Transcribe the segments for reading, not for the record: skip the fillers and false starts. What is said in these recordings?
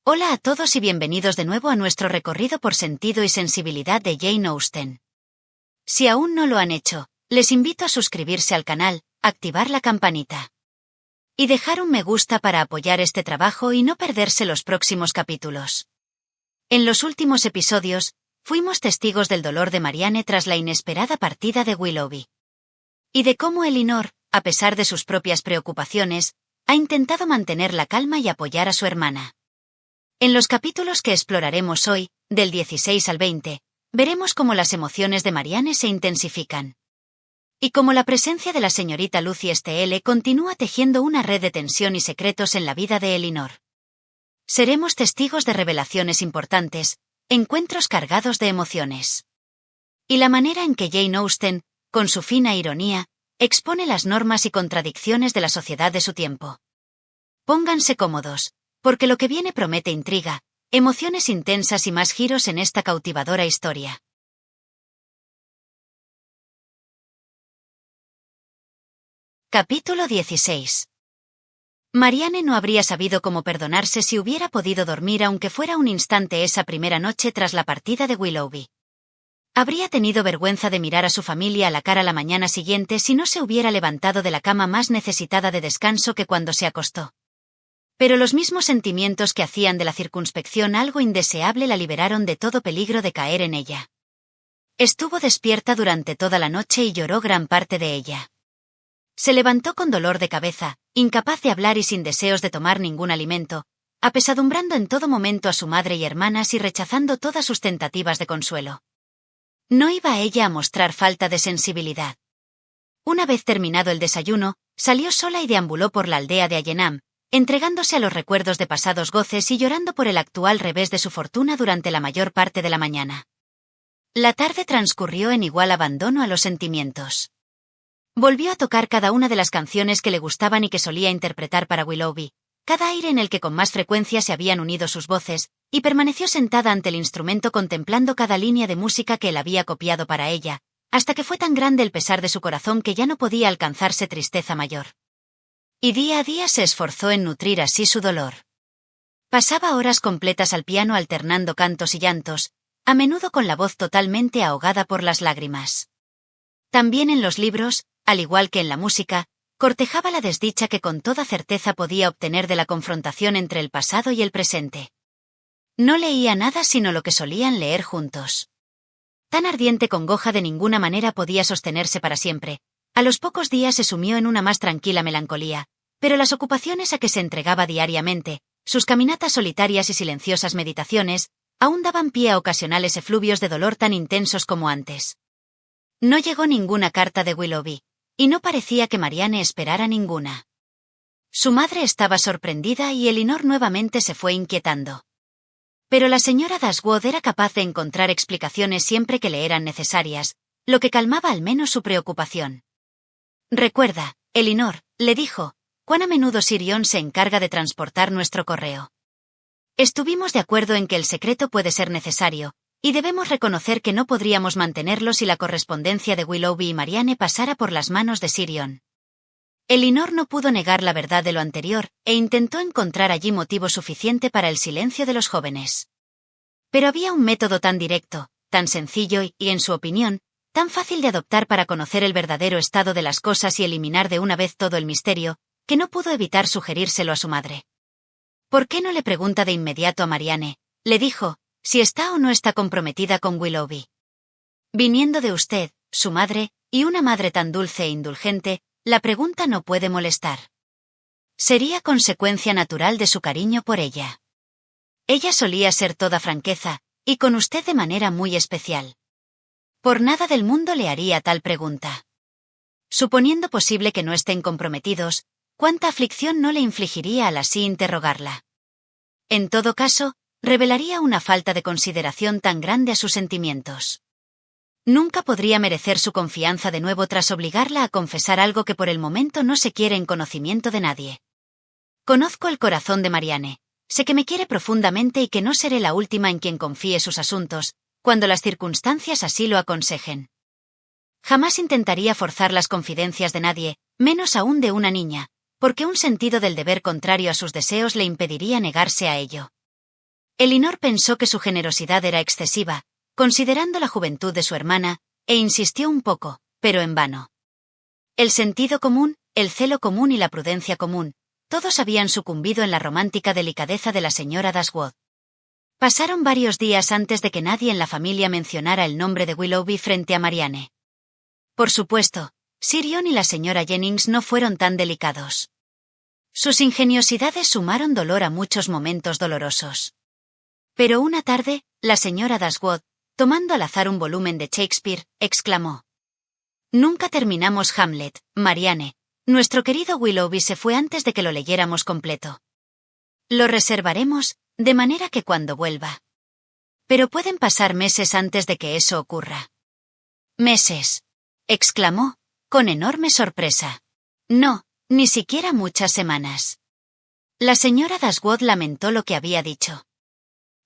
Hola a todos y bienvenidos de nuevo a nuestro recorrido por sentido y sensibilidad de Jane Austen. Si aún no lo han hecho, les invito a suscribirse al canal, activar la campanita y dejar un me gusta para apoyar este trabajo y no perderse los próximos capítulos. En los últimos episodios, fuimos testigos del dolor de Marianne tras la inesperada partida de Willoughby. Y de cómo Elinor, a pesar de sus propias preocupaciones, ha intentado mantener la calma y apoyar a su hermana. En los capítulos que exploraremos hoy, del 16 al 20, veremos cómo las emociones de Marianne se intensifican. Y cómo la presencia de la señorita Lucy Steele continúa tejiendo una red de tensión y secretos en la vida de Elinor. Seremos testigos de revelaciones importantes, encuentros cargados de emociones. Y la manera en que Jane Austen, con su fina ironía, expone las normas y contradicciones de la sociedad de su tiempo. Pónganse cómodos, porque lo que viene promete intriga, emociones intensas y más giros en esta cautivadora historia. Capítulo 16. Marianne no habría sabido cómo perdonarse si hubiera podido dormir aunque fuera un instante esa primera noche tras la partida de Willoughby. Habría tenido vergüenza de mirar a su familia a la cara la mañana siguiente si no se hubiera levantado de la cama más necesitada de descanso que cuando se acostó. Pero los mismos sentimientos que hacían de la circunspección algo indeseable la liberaron de todo peligro de caer en ella. Estuvo despierta durante toda la noche y lloró gran parte de ella. Se levantó con dolor de cabeza, incapaz de hablar y sin deseos de tomar ningún alimento, apesadumbrando en todo momento a su madre y hermanas y rechazando todas sus tentativas de consuelo. No iba ella a mostrar falta de sensibilidad. Una vez terminado el desayuno, salió sola y deambuló por la aldea de Allenham, entregándose a los recuerdos de pasados goces y llorando por el actual revés de su fortuna durante la mayor parte de la mañana. La tarde transcurrió en igual abandono a los sentimientos. Volvió a tocar cada una de las canciones que le gustaban y que solía interpretar para Willoughby, cada aire en el que con más frecuencia se habían unido sus voces, y permaneció sentada ante el instrumento contemplando cada línea de música que él había copiado para ella, hasta que fue tan grande el pesar de su corazón que ya no podía alcanzarse tristeza mayor. Y día a día se esforzó en nutrir así su dolor. Pasaba horas completas al piano alternando cantos y llantos, a menudo con la voz totalmente ahogada por las lágrimas. También en los libros, al igual que en la música, cortejaba la desdicha que con toda certeza podía obtener de la confrontación entre el pasado y el presente. No leía nada sino lo que solían leer juntos. Tan ardiente congoja de ninguna manera podía sostenerse para siempre. A los pocos días se sumió en una más tranquila melancolía, pero las ocupaciones a que se entregaba diariamente, sus caminatas solitarias y silenciosas meditaciones, aún daban pie a ocasionales efluvios de dolor tan intensos como antes. No llegó ninguna carta de Willoughby, y no parecía que Marianne esperara ninguna. Su madre estaba sorprendida y Elinor nuevamente se fue inquietando. Pero la señora Dashwood era capaz de encontrar explicaciones siempre que le eran necesarias, lo que calmaba al menos su preocupación. «Recuerda, Elinor», le dijo, «cuán a menudo Sirion se encarga de transportar nuestro correo. Estuvimos de acuerdo en que el secreto puede ser necesario, y debemos reconocer que no podríamos mantenerlo si la correspondencia de Willoughby y Marianne pasara por las manos de Sirion». Elinor no pudo negar la verdad de lo anterior, e intentó encontrar allí motivo suficiente para el silencio de los jóvenes. Pero había un método tan directo, tan sencillo y, en su opinión, tan fácil de adoptar para conocer el verdadero estado de las cosas y eliminar de una vez todo el misterio, que no pudo evitar sugerírselo a su madre. «¿Por qué no le pregunta de inmediato a Marianne?», le dijo, «si está o no está comprometida con Willoughby? Viniendo de usted, su madre, y una madre tan dulce e indulgente, la pregunta no puede molestar. Sería consecuencia natural de su cariño por ella. Ella solía ser toda franqueza, y con usted de manera muy especial. Por nada del mundo le haría tal pregunta. Suponiendo posible que no estén comprometidos, ¿cuánta aflicción no le infligiría al así interrogarla? En todo caso, revelaría una falta de consideración tan grande a sus sentimientos. Nunca podría merecer su confianza de nuevo tras obligarla a confesar algo que por el momento no se quiere en conocimiento de nadie. Conozco el corazón de Marianne, sé que me quiere profundamente y que no seré la última en quien confíe sus asuntos, cuando las circunstancias así lo aconsejen. Jamás intentaría forzar las confidencias de nadie, menos aún de una niña, porque un sentido del deber contrario a sus deseos le impediría negarse a ello. Elinor pensó que su generosidad era excesiva, considerando la juventud de su hermana, e insistió un poco, pero en vano. El sentido común, el celo común y la prudencia común, todos habían sucumbido en la romántica delicadeza de la señora Dashwood. Pasaron varios días antes de que nadie en la familia mencionara el nombre de Willoughby frente a Marianne. Por supuesto, Sirion y la señora Jennings no fueron tan delicados. Sus ingeniosidades sumaron dolor a muchos momentos dolorosos. Pero una tarde, la señora Dashwood, tomando al azar un volumen de Shakespeare, exclamó: «Nunca terminamos Hamlet, Marianne. Nuestro querido Willoughby se fue antes de que lo leyéramos completo. Lo reservaremos, de manera que cuando vuelva. Pero pueden pasar meses antes de que eso ocurra». «¿Meses?», exclamó, con enorme sorpresa. «No, ni siquiera muchas semanas». La señora Dashwood lamentó lo que había dicho.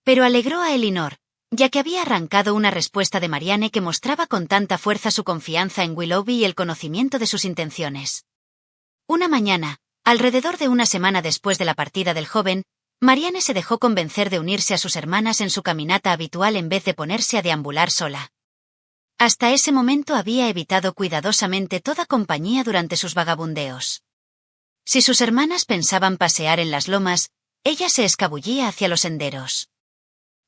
Pero alegró a Elinor, ya que había arrancado una respuesta de Marianne que mostraba con tanta fuerza su confianza en Willoughby y el conocimiento de sus intenciones. Una mañana, alrededor de una semana después de la partida del joven, Marianne se dejó convencer de unirse a sus hermanas en su caminata habitual en vez de ponerse a deambular sola. Hasta ese momento había evitado cuidadosamente toda compañía durante sus vagabundeos. Si sus hermanas pensaban pasear en las lomas, ella se escabullía hacia los senderos.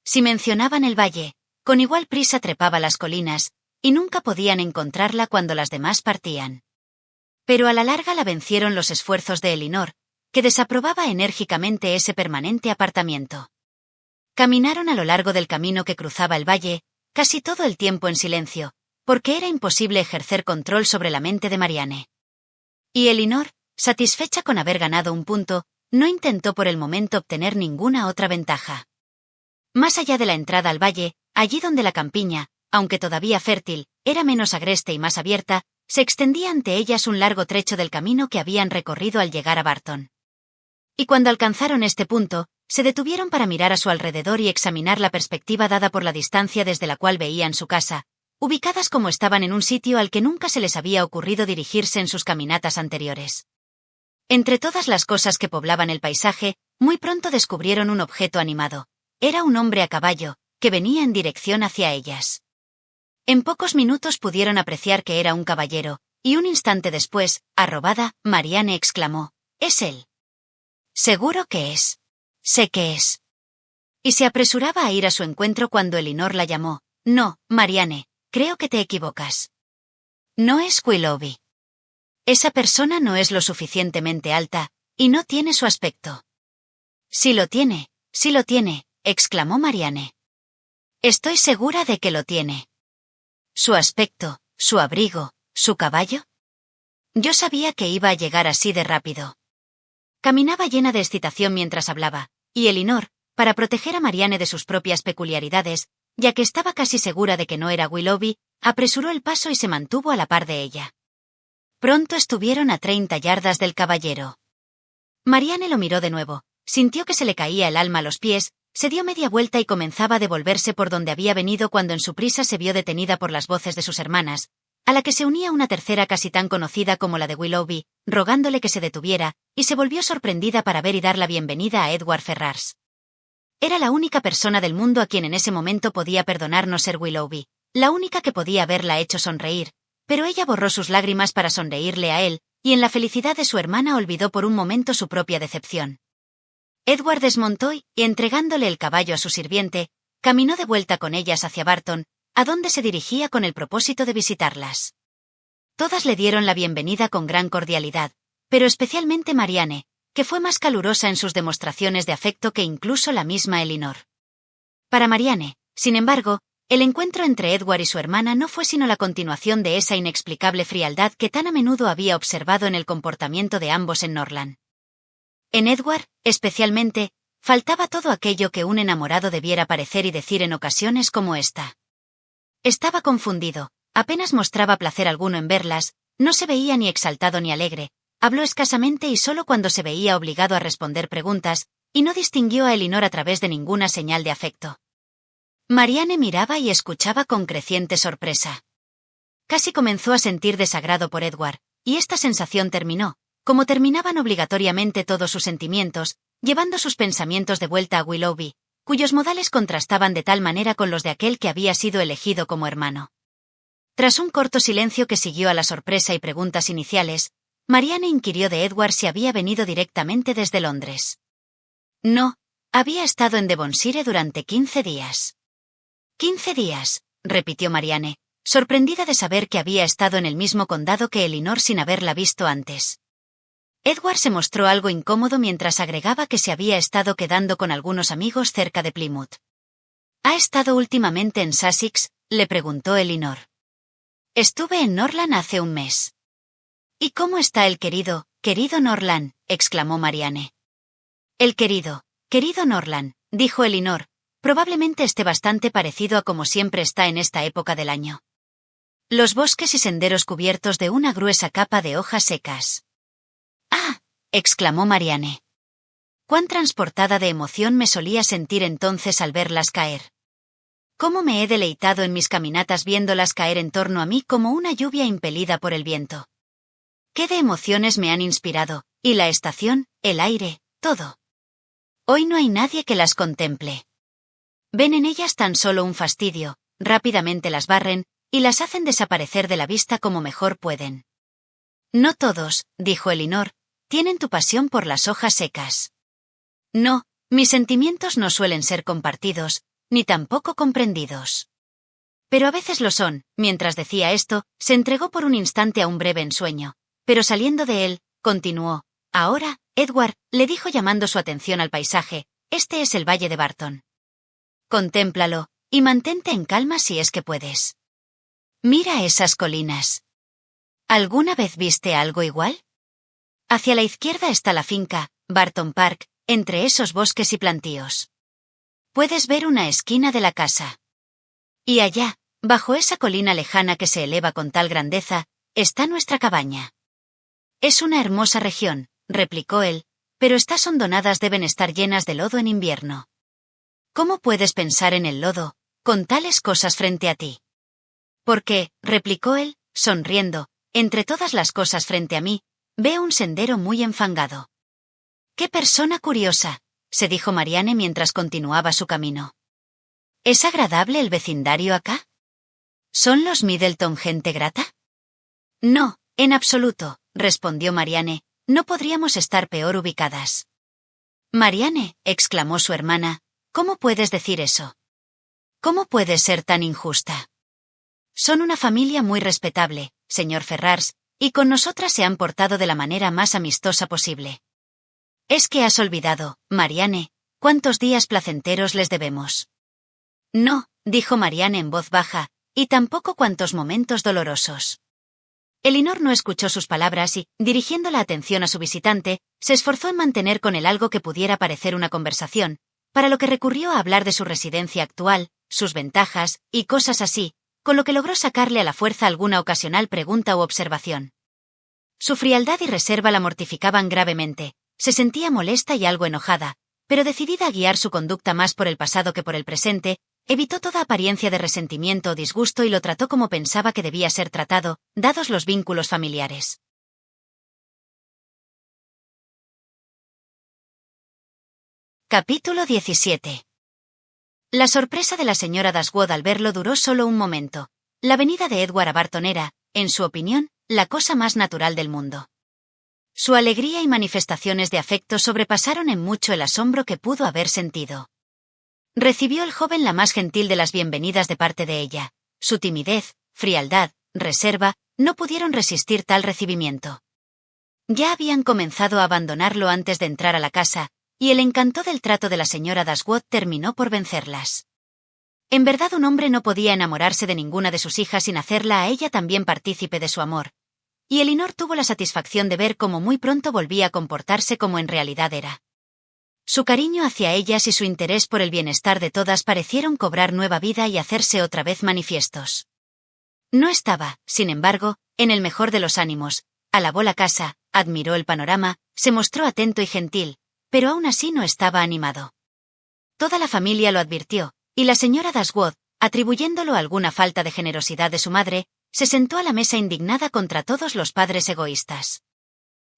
Si mencionaban el valle, con igual prisa trepaba las colinas, y nunca podían encontrarla cuando las demás partían. Pero a la larga la vencieron los esfuerzos de Elinor, que desaprobaba enérgicamente ese permanente apartamiento. Caminaron a lo largo del camino que cruzaba el valle, casi todo el tiempo en silencio, porque era imposible ejercer control sobre la mente de Marianne. Y Elinor, satisfecha con haber ganado un punto, no intentó por el momento obtener ninguna otra ventaja. Más allá de la entrada al valle, allí donde la campiña, aunque todavía fértil, era menos agreste y más abierta, se extendía ante ellas un largo trecho del camino que habían recorrido al llegar a Barton. Y cuando alcanzaron este punto, se detuvieron para mirar a su alrededor y examinar la perspectiva dada por la distancia desde la cual veían su casa, ubicadas como estaban en un sitio al que nunca se les había ocurrido dirigirse en sus caminatas anteriores. Entre todas las cosas que poblaban el paisaje, muy pronto descubrieron un objeto animado. Era un hombre a caballo, que venía en dirección hacia ellas. En pocos minutos pudieron apreciar que era un caballero, y un instante después, arrobada, Marianne exclamó: «Es él». «Seguro que es. Sé que es». Y se apresuraba a ir a su encuentro cuando Elinor la llamó: «No, Marianne, creo que te equivocas. No es Willoughby. Esa persona no es lo suficientemente alta, y no tiene su aspecto». «Sí lo tiene, exclamó Marianne. «Estoy segura de que lo tiene. Su aspecto, su abrigo, su caballo». Yo sabía que iba a llegar así de rápido. Caminaba llena de excitación mientras hablaba, y Elinor, para proteger a Marianne de sus propias peculiaridades, ya que estaba casi segura de que no era Willoughby, apresuró el paso y se mantuvo a la par de ella. Pronto estuvieron a 30 yardas del caballero. Marianne lo miró de nuevo, sintió que se le caía el alma a los pies, se dio media vuelta y comenzaba a devolverse por donde había venido cuando en su prisa se vio detenida por las voces de sus hermanas, a la que se unía una tercera casi tan conocida como la de Willoughby, rogándole que se detuviera, y se volvió sorprendida para ver y dar la bienvenida a Edward Ferrars. Era la única persona del mundo a quien en ese momento podía perdonar no ser Willoughby, la única que podía haberla hecho sonreír, pero ella borró sus lágrimas para sonreírle a él, y en la felicidad de su hermana olvidó por un momento su propia decepción. Edward desmontó y, entregándole el caballo a su sirviente, caminó de vuelta con ellas hacia Barton, a donde se dirigía con el propósito de visitarlas. Todas le dieron la bienvenida con gran cordialidad, pero especialmente Marianne, que fue más calurosa en sus demostraciones de afecto que incluso la misma Elinor. Para Marianne, sin embargo, el encuentro entre Edward y su hermana no fue sino la continuación de esa inexplicable frialdad que tan a menudo había observado en el comportamiento de ambos en Norland. En Edward, especialmente, faltaba todo aquello que un enamorado debiera parecer y decir en ocasiones como esta. Estaba confundido, apenas mostraba placer alguno en verlas, no se veía ni exaltado ni alegre, habló escasamente y solo cuando se veía obligado a responder preguntas, y no distinguió a Elinor a través de ninguna señal de afecto. Marianne miraba y escuchaba con creciente sorpresa. Casi comenzó a sentir desagrado por Edward, y esta sensación terminó, como terminaban obligatoriamente todos sus sentimientos, llevando sus pensamientos de vuelta a Willoughby, cuyos modales contrastaban de tal manera con los de aquel que había sido elegido como hermano. Tras un corto silencio que siguió a la sorpresa y preguntas iniciales, Marianne inquirió de Edward si había venido directamente desde Londres. No, había estado en Devonshire durante 15 días. «¿15 días?», repitió Marianne, sorprendida de saber que había estado en el mismo condado que Elinor sin haberla visto antes. Edward se mostró algo incómodo mientras agregaba que se había estado quedando con algunos amigos cerca de Plymouth. «¿Ha estado últimamente en Sussex?», le preguntó Elinor. «Estuve en Norland hace un mes». «¿Y cómo está el querido Norland?», exclamó Marianne. «El querido Norland», dijo Elinor, «probablemente esté bastante parecido a como siempre está en esta época del año. Los bosques y senderos cubiertos de una gruesa capa de hojas secas». «¡Ah!», exclamó Marianne. «Cuán transportada de emoción me solía sentir entonces al verlas caer. Cómo me he deleitado en mis caminatas viéndolas caer en torno a mí como una lluvia impelida por el viento. Qué de emociones me han inspirado, y la estación, el aire, todo. Hoy no hay nadie que las contemple. Ven en ellas tan solo un fastidio, rápidamente las barren, y las hacen desaparecer de la vista como mejor pueden». «No todos», dijo Elinor, «tienen tu pasión por las hojas secas». «No, mis sentimientos no suelen ser compartidos, ni tampoco comprendidos». Pero a veces lo son. Mientras decía esto, se entregó por un instante a un breve ensueño, pero saliendo de él, continuó. «Ahora, Edward», le dijo llamando su atención al paisaje, «este es el valle de Barton. Contémplalo, y mantente en calma si es que puedes. Mira esas colinas. ¿Alguna vez viste algo igual? Hacia la izquierda está la finca, Barton Park, entre esos bosques y plantíos. Puedes ver una esquina de la casa. Y allá, bajo esa colina lejana que se eleva con tal grandeza, está nuestra cabaña». «Es una hermosa región», replicó él, «pero estas hondonadas deben estar llenas de lodo en invierno. ¿Cómo puedes pensar en el lodo, con tales cosas frente a ti?» «Porque», replicó él, sonriendo, «entre todas las cosas frente a mí, veo un sendero muy enfangado». «¡Qué persona curiosa!», se dijo Marianne mientras continuaba su camino. «¿Es agradable el vecindario acá? ¿Son los Middleton gente grata?» «No, en absoluto», respondió Marianne, «no podríamos estar peor ubicadas». «Marianne», exclamó su hermana, «¿cómo puedes decir eso? ¿Cómo puedes ser tan injusta? Son una familia muy respetable, señor Ferrars, y con nosotras se han portado de la manera más amistosa posible. Es que has olvidado, Marianne, cuántos días placenteros les debemos». «No», dijo Marianne en voz baja, «y tampoco cuántos momentos dolorosos». Elinor no escuchó sus palabras y, dirigiendo la atención a su visitante, se esforzó en mantener con él algo que pudiera parecer una conversación, para lo que recurrió a hablar de su residencia actual, sus ventajas, y cosas así, con lo que logró sacarle a la fuerza alguna ocasional pregunta u observación. Su frialdad y reserva la mortificaban gravemente, se sentía molesta y algo enojada, pero decidida a guiar su conducta más por el pasado que por el presente, evitó toda apariencia de resentimiento o disgusto y lo trató como pensaba que debía ser tratado, dados los vínculos familiares. Capítulo 17. La sorpresa de la señora Dashwood al verlo duró solo un momento. La venida de Edward a Barton era, en su opinión, la cosa más natural del mundo. Su alegría y manifestaciones de afecto sobrepasaron en mucho el asombro que pudo haber sentido. Recibió el joven la más gentil de las bienvenidas de parte de ella. Su timidez, frialdad, reserva, no pudieron resistir tal recibimiento. Ya habían comenzado a abandonarlo antes de entrar a la casa, y el encanto del trato de la señora Dashwood terminó por vencerlas. En verdad un hombre no podía enamorarse de ninguna de sus hijas sin hacerla a ella también partícipe de su amor, y Elinor tuvo la satisfacción de ver cómo muy pronto volvía a comportarse como en realidad era. Su cariño hacia ellas y su interés por el bienestar de todas parecieron cobrar nueva vida y hacerse otra vez manifiestos. No estaba, sin embargo, en el mejor de los ánimos. Alabó la casa, admiró el panorama, se mostró atento y gentil, pero aún así no estaba animado. Toda la familia lo advirtió, y la señora Dashwood, atribuyéndolo a alguna falta de generosidad de su madre, se sentó a la mesa indignada contra todos los padres egoístas.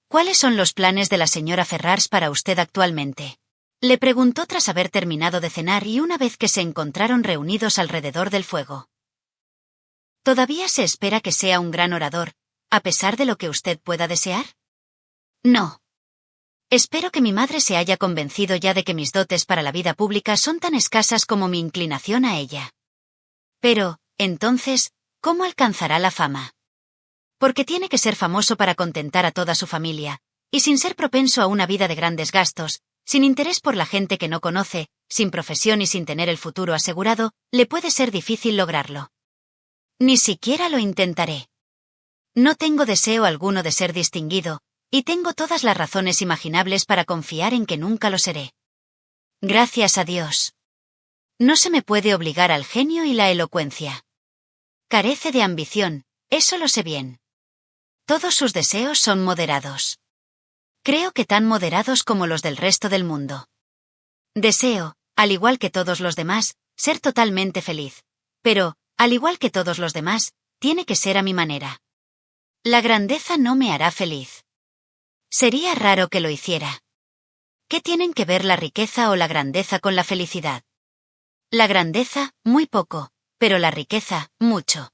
«¿Cuáles son los planes de la señora Ferrars para usted actualmente?», Le preguntó tras haber terminado de cenar y una vez que se encontraron reunidos alrededor del fuego. ¿Todavía se espera que sea un gran orador, a pesar de lo que usted pueda desear? No. Espero que mi madre se haya convencido ya de que mis dotes para la vida pública son tan escasas como mi inclinación a ella. Pero, entonces, ¿cómo alcanzará la fama? Porque tiene que ser famoso para contentar a toda su familia, y sin ser propenso a una vida de grandes gastos, sin interés por la gente que no conoce, sin profesión y sin tener el futuro asegurado, le puede ser difícil lograrlo. Ni siquiera lo intentaré. No tengo deseo alguno de ser distinguido, y tengo todas las razones imaginables para confiar en que nunca lo seré. Gracias a Dios. No se me puede obligar al genio y la elocuencia. Carece de ambición, eso lo sé bien. Todos sus deseos son moderados. Creo que tan moderados como los del resto del mundo. Deseo, al igual que todos los demás, ser totalmente feliz. Pero, al igual que todos los demás, tiene que ser a mi manera. La grandeza no me hará feliz. Sería raro que lo hiciera. ¿Qué tienen que ver la riqueza o la grandeza con la felicidad? La grandeza, muy poco, pero la riqueza, mucho.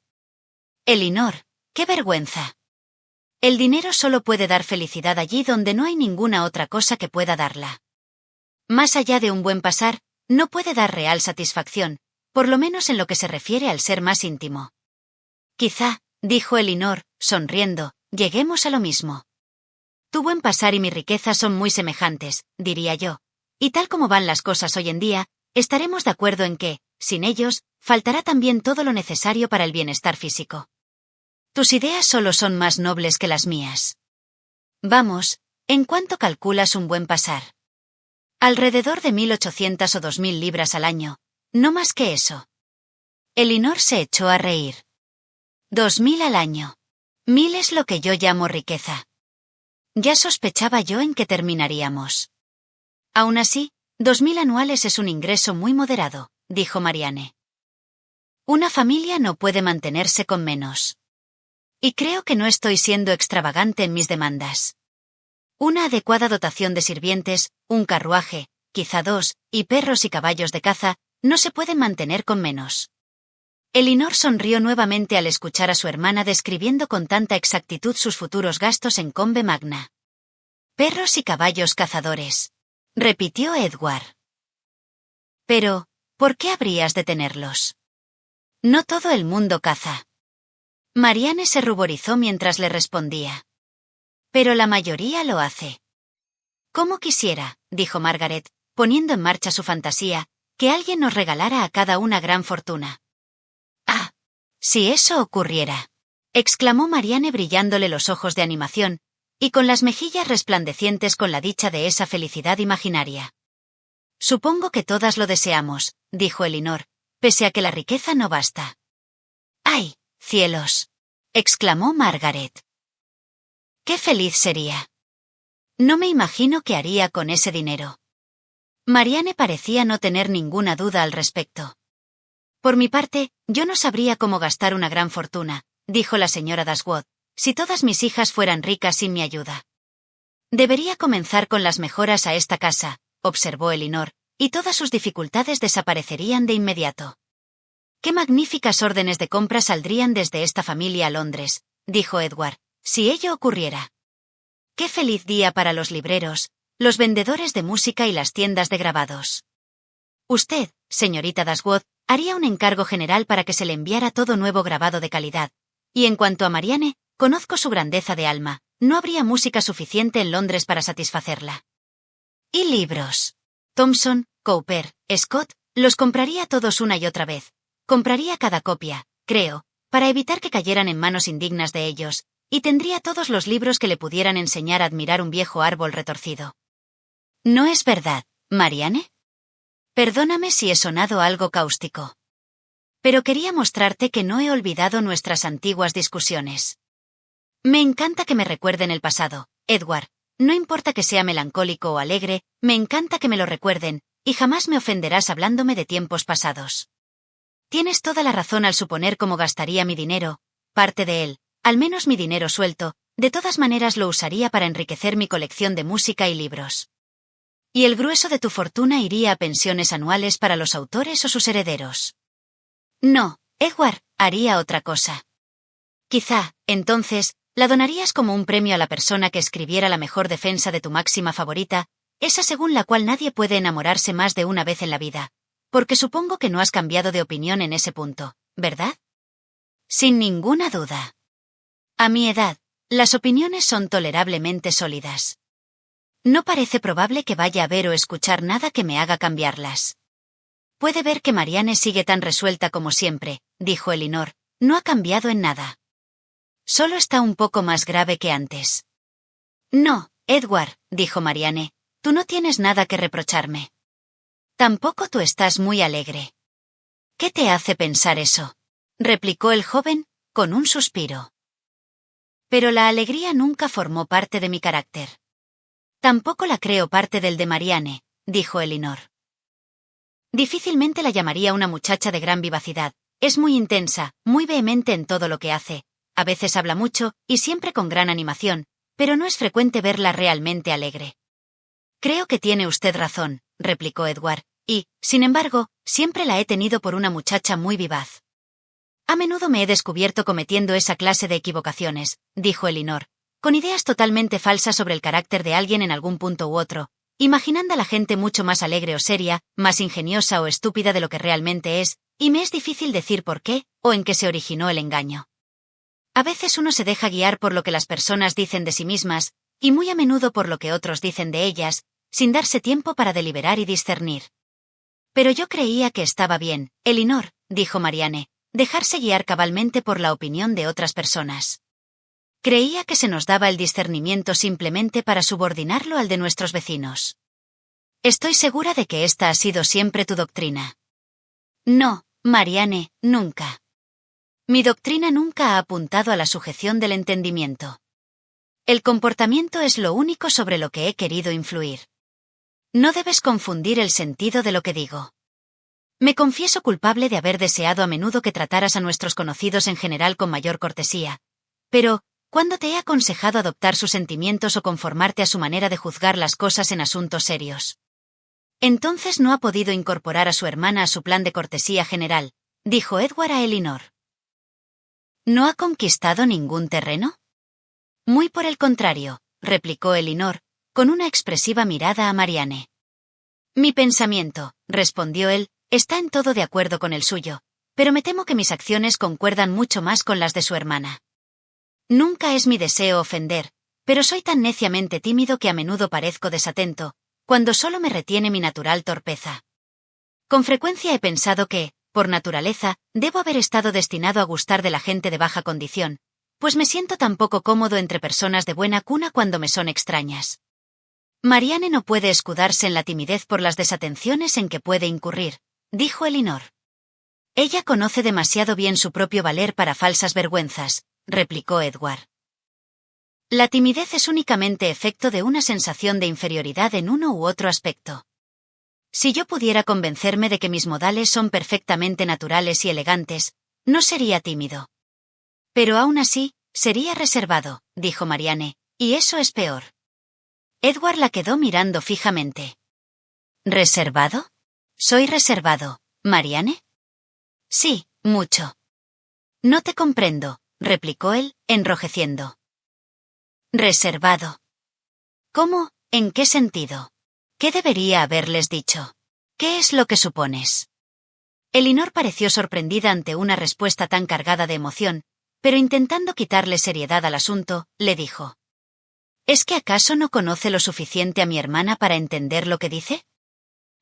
Elinor, qué vergüenza. El dinero solo puede dar felicidad allí donde no hay ninguna otra cosa que pueda darla. Más allá de un buen pasar, no puede dar real satisfacción, por lo menos en lo que se refiere al ser más íntimo. Quizá, dijo Elinor, sonriendo, lleguemos a lo mismo. Tu buen pasar y mi riqueza son muy semejantes, diría yo, y tal como van las cosas hoy en día, estaremos de acuerdo en que, sin ellos, faltará también todo lo necesario para el bienestar físico. Tus ideas solo son más nobles que las mías. Vamos, ¿en cuánto calculas un buen pasar? Alrededor de 1.800 o 2.000 libras al año, no más que eso. Elinor se echó a reír. 2.000 al año. 1.000 es lo que yo llamo riqueza. Ya sospechaba yo en que terminaríamos. Aún así, 2.000 anuales es un ingreso muy moderado, dijo Marianne. Una familia no puede mantenerse con menos. Y creo que no estoy siendo extravagante en mis demandas. Una adecuada dotación de sirvientes, un carruaje, quizá 2, y perros y caballos de caza, no se pueden mantener con menos. Elinor sonrió nuevamente al escuchar a su hermana describiendo con tanta exactitud sus futuros gastos en Combe Magna. Perros y caballos cazadores, repitió Edward. Pero, ¿por qué habrías de tenerlos? No todo el mundo caza. Marianne se ruborizó mientras le respondía. Pero la mayoría lo hace. Como quisiera, dijo Margaret, poniendo en marcha su fantasía, que alguien nos regalara a cada una gran fortuna. Ah, si eso ocurriera, exclamó Marianne brillándole los ojos de animación, y con las mejillas resplandecientes con la dicha de esa felicidad imaginaria. Supongo que todas lo deseamos, dijo Elinor, pese a que la riqueza no basta. ¡Ay, cielos!, exclamó Margaret. ¡Qué feliz sería! No me imagino qué haría con ese dinero. Marianne parecía no tener ninguna duda al respecto. Por mi parte, yo no sabría cómo gastar una gran fortuna, dijo la señora Dashwood, si todas mis hijas fueran ricas sin mi ayuda. Debería comenzar con las mejoras a esta casa, observó Elinor, y todas sus dificultades desaparecerían de inmediato. ¡Qué magníficas órdenes de compra saldrían desde esta familia a Londres!, dijo Edward, si ello ocurriera. ¡Qué feliz día para los libreros, los vendedores de música y las tiendas de grabados! Usted, señorita Dashwood, haría un encargo general para que se le enviara todo nuevo grabado de calidad, y en cuanto a Marianne, conozco su grandeza de alma, no habría música suficiente en Londres para satisfacerla. ¿Y libros? Thomson, Cowper, Scott, los compraría todos una y otra vez. Compraría cada copia, creo, para evitar que cayeran en manos indignas de ellos, y tendría todos los libros que le pudieran enseñar a admirar un viejo árbol retorcido. ¿No es verdad, Marianne? Perdóname si he sonado algo cáustico. Pero quería mostrarte que no he olvidado nuestras antiguas discusiones. Me encanta que me recuerden el pasado, Edward, no importa que sea melancólico o alegre, me encanta que me lo recuerden, y jamás me ofenderás hablándome de tiempos pasados. Tienes toda la razón al suponer cómo gastaría mi dinero, parte de él, al menos mi dinero suelto, de todas maneras lo usaría para enriquecer mi colección de música y libros. Y el grueso de tu fortuna iría a pensiones anuales para los autores o sus herederos. No, Edward, haría otra cosa. Quizá, entonces, la donarías como un premio a la persona que escribiera la mejor defensa de tu máxima favorita, esa según la cual nadie puede enamorarse más de una vez en la vida. Porque supongo que no has cambiado de opinión en ese punto, ¿verdad? Sin ninguna duda. A mi edad, las opiniones son tolerablemente sólidas. No parece probable que vaya a ver o escuchar nada que me haga cambiarlas. Puede ver que Marianne sigue tan resuelta como siempre, dijo Elinor, no ha cambiado en nada. Solo está un poco más grave que antes. No, Edward, dijo Marianne, tú no tienes nada que reprocharme. Tampoco tú estás muy alegre. ¿Qué te hace pensar eso? Replicó el joven, con un suspiro. Pero la alegría nunca formó parte de mi carácter. Tampoco la creo parte del de Marianne, dijo Elinor. Difícilmente la llamaría una muchacha de gran vivacidad. Es muy intensa, muy vehemente en todo lo que hace. A veces habla mucho, y siempre con gran animación, pero no es frecuente verla realmente alegre. Creo que tiene usted razón, replicó Edward, y, sin embargo, siempre la he tenido por una muchacha muy vivaz. A menudo me he descubierto cometiendo esa clase de equivocaciones, dijo Elinor, con ideas totalmente falsas sobre el carácter de alguien en algún punto u otro, imaginando a la gente mucho más alegre o seria, más ingeniosa o estúpida de lo que realmente es, y me es difícil decir por qué, o en qué se originó el engaño. A veces uno se deja guiar por lo que las personas dicen de sí mismas, y muy a menudo por lo que otros dicen de ellas, sin darse tiempo para deliberar y discernir. Pero yo creía que estaba bien, Elinor, dijo Marianne, dejarse guiar cabalmente por la opinión de otras personas. Creía que se nos daba el discernimiento simplemente para subordinarlo al de nuestros vecinos. Estoy segura de que esta ha sido siempre tu doctrina. No, Marianne, nunca. Mi doctrina nunca ha apuntado a la sujeción del entendimiento. El comportamiento es lo único sobre lo que he querido influir. No debes confundir el sentido de lo que digo. Me confieso culpable de haber deseado a menudo que trataras a nuestros conocidos en general con mayor cortesía. Pero, ¿cuándo te he aconsejado adoptar sus sentimientos o conformarte a su manera de juzgar las cosas en asuntos serios? Entonces no ha podido incorporar a su hermana a su plan de cortesía general, dijo Edward a Elinor. ¿No ha conquistado ningún terreno? Muy por el contrario, replicó Elinor, con una expresiva mirada a Marianne. Mi pensamiento, respondió él, está en todo de acuerdo con el suyo, pero me temo que mis acciones concuerdan mucho más con las de su hermana. Nunca es mi deseo ofender, pero soy tan neciamente tímido que a menudo parezco desatento, cuando solo me retiene mi natural torpeza. Con frecuencia he pensado que, por naturaleza, debo haber estado destinado a gustar de la gente de baja condición, pues me siento tan poco cómodo entre personas de buena cuna cuando me son extrañas. Marianne no puede escudarse en la timidez por las desatenciones en que puede incurrir, dijo Elinor. Ella conoce demasiado bien su propio valer para falsas vergüenzas, replicó Edward. La timidez es únicamente efecto de una sensación de inferioridad en uno u otro aspecto. Si yo pudiera convencerme de que mis modales son perfectamente naturales y elegantes, no sería tímido. Pero aún así, sería reservado, dijo Marianne, y eso es peor. Edward la quedó mirando fijamente. ¿Reservado? ¿Soy reservado, Marianne? Sí, mucho. No te comprendo, replicó él, enrojeciendo. ¿Reservado? ¿Cómo? ¿En qué sentido? ¿Qué debería haberles dicho? ¿Qué es lo que supones? Elinor pareció sorprendida ante una respuesta tan cargada de emoción, pero intentando quitarle seriedad al asunto, le dijo. ¿Es que acaso no conoce lo suficiente a mi hermana para entender lo que dice?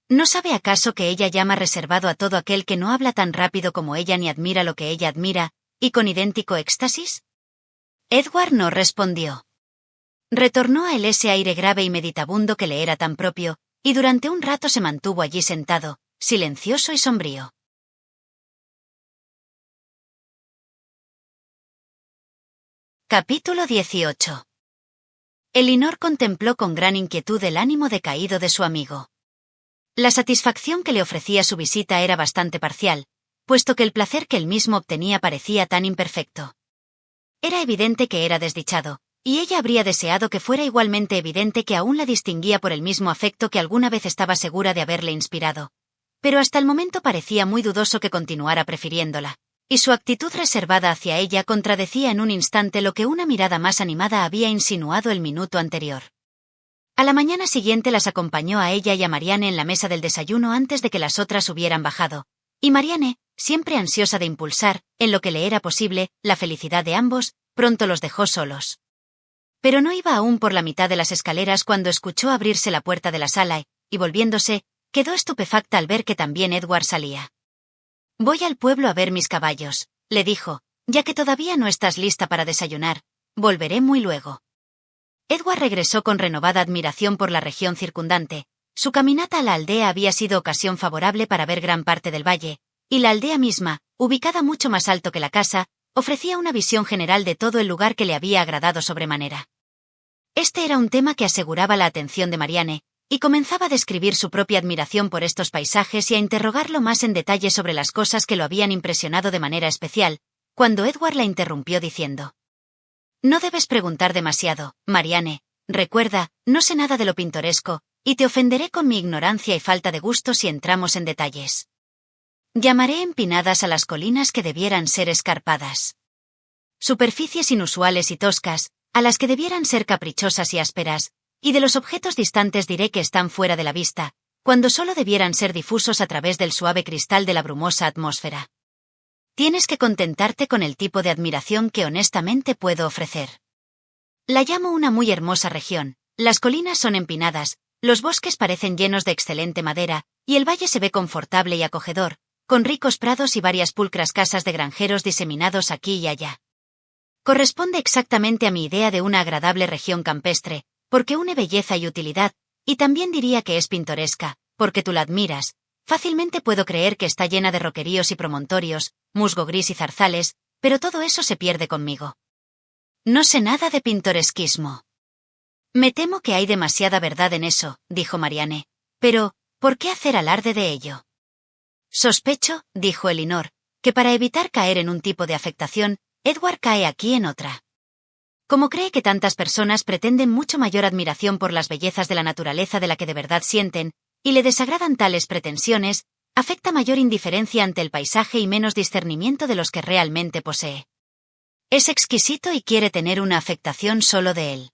¿No sabe acaso que ella llama reservado a todo aquel que no habla tan rápido como ella ni admira lo que ella admira, y con idéntico éxtasis? Edward no respondió. Retornó a él ese aire grave y meditabundo que le era tan propio, y durante un rato se mantuvo allí sentado, silencioso y sombrío. Capítulo 18. Elinor contempló con gran inquietud el ánimo decaído de su amigo. La satisfacción que le ofrecía su visita era bastante parcial, puesto que el placer que él mismo obtenía parecía tan imperfecto. Era evidente que era desdichado, y ella habría deseado que fuera igualmente evidente que aún la distinguía por el mismo afecto que alguna vez estaba segura de haberle inspirado. Pero hasta el momento parecía muy dudoso que continuara prefiriéndola, y su actitud reservada hacia ella contradecía en un instante lo que una mirada más animada había insinuado el minuto anterior. A la mañana siguiente las acompañó a ella y a Marianne en la mesa del desayuno antes de que las otras hubieran bajado, y Marianne, siempre ansiosa de impulsar, en lo que le era posible, la felicidad de ambos, pronto los dejó solos. Pero no iba aún por la mitad de las escaleras cuando escuchó abrirse la puerta de la sala y, volviéndose, quedó estupefacta al ver que también Edward salía. «Voy al pueblo a ver mis caballos», le dijo, «ya que todavía no estás lista para desayunar. Volveré muy luego». Edward regresó con renovada admiración por la región circundante. Su caminata a la aldea había sido ocasión favorable para ver gran parte del valle, y la aldea misma, ubicada mucho más alto que la casa, ofrecía una visión general de todo el lugar que le había agradado sobremanera. Este era un tema que aseguraba la atención de Marianne, y comenzaba a describir su propia admiración por estos paisajes y a interrogarlo más en detalle sobre las cosas que lo habían impresionado de manera especial, cuando Edward la interrumpió diciendo: «No debes preguntar demasiado, Marianne. Recuerda, no sé nada de lo pintoresco, y te ofenderé con mi ignorancia y falta de gusto si entramos en detalles. Llamaré empinadas a las colinas que debieran ser escarpadas. Superficies inusuales y toscas, a las que debieran ser caprichosas y ásperas, y de los objetos distantes diré que están fuera de la vista, cuando solo debieran ser difusos a través del suave cristal de la brumosa atmósfera. Tienes que contentarte con el tipo de admiración que honestamente puedo ofrecer. La llamo una muy hermosa región, las colinas son empinadas, los bosques parecen llenos de excelente madera, y el valle se ve confortable y acogedor, con ricos prados y varias pulcras casas de granjeros diseminados aquí y allá. Corresponde exactamente a mi idea de una agradable región campestre, porque une belleza y utilidad, y también diría que es pintoresca, porque tú la admiras. Fácilmente puedo creer que está llena de roqueríos y promontorios, musgo gris y zarzales, pero todo eso se pierde conmigo. No sé nada de pintoresquismo». «Me temo que hay demasiada verdad en eso», dijo Marianne. «Pero, ¿por qué hacer alarde de ello?» «Sospecho», dijo Elinor, «que para evitar caer en un tipo de afectación, Edward cae aquí en otra. Como cree que tantas personas pretenden mucho mayor admiración por las bellezas de la naturaleza de la que de verdad sienten, y le desagradan tales pretensiones, afecta mayor indiferencia ante el paisaje y menos discernimiento de los que realmente posee. Es exquisito y quiere tener una afectación solo de él».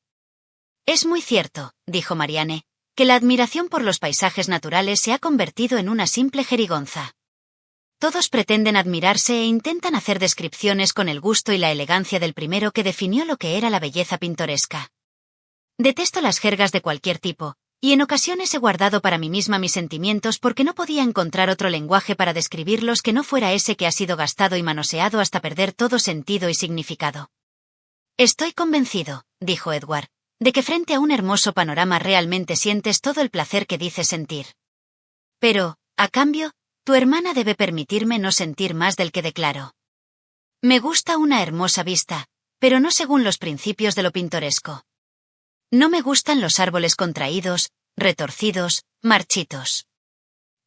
«Es muy cierto», dijo Marianne, «que la admiración por los paisajes naturales se ha convertido en una simple jerigonza. Todos pretenden admirarse e intentan hacer descripciones con el gusto y la elegancia del primero que definió lo que era la belleza pintoresca. Detesto las jergas de cualquier tipo, y en ocasiones he guardado para mí misma mis sentimientos porque no podía encontrar otro lenguaje para describirlos que no fuera ese que ha sido gastado y manoseado hasta perder todo sentido y significado. «Estoy convencido», dijo Edward, «de que frente a un hermoso panorama realmente sientes todo el placer que dices sentir. Pero, a cambio, tu hermana debe permitirme no sentir más del que declaro. Me gusta una hermosa vista, pero no según los principios de lo pintoresco. No me gustan los árboles contraídos, retorcidos, marchitos.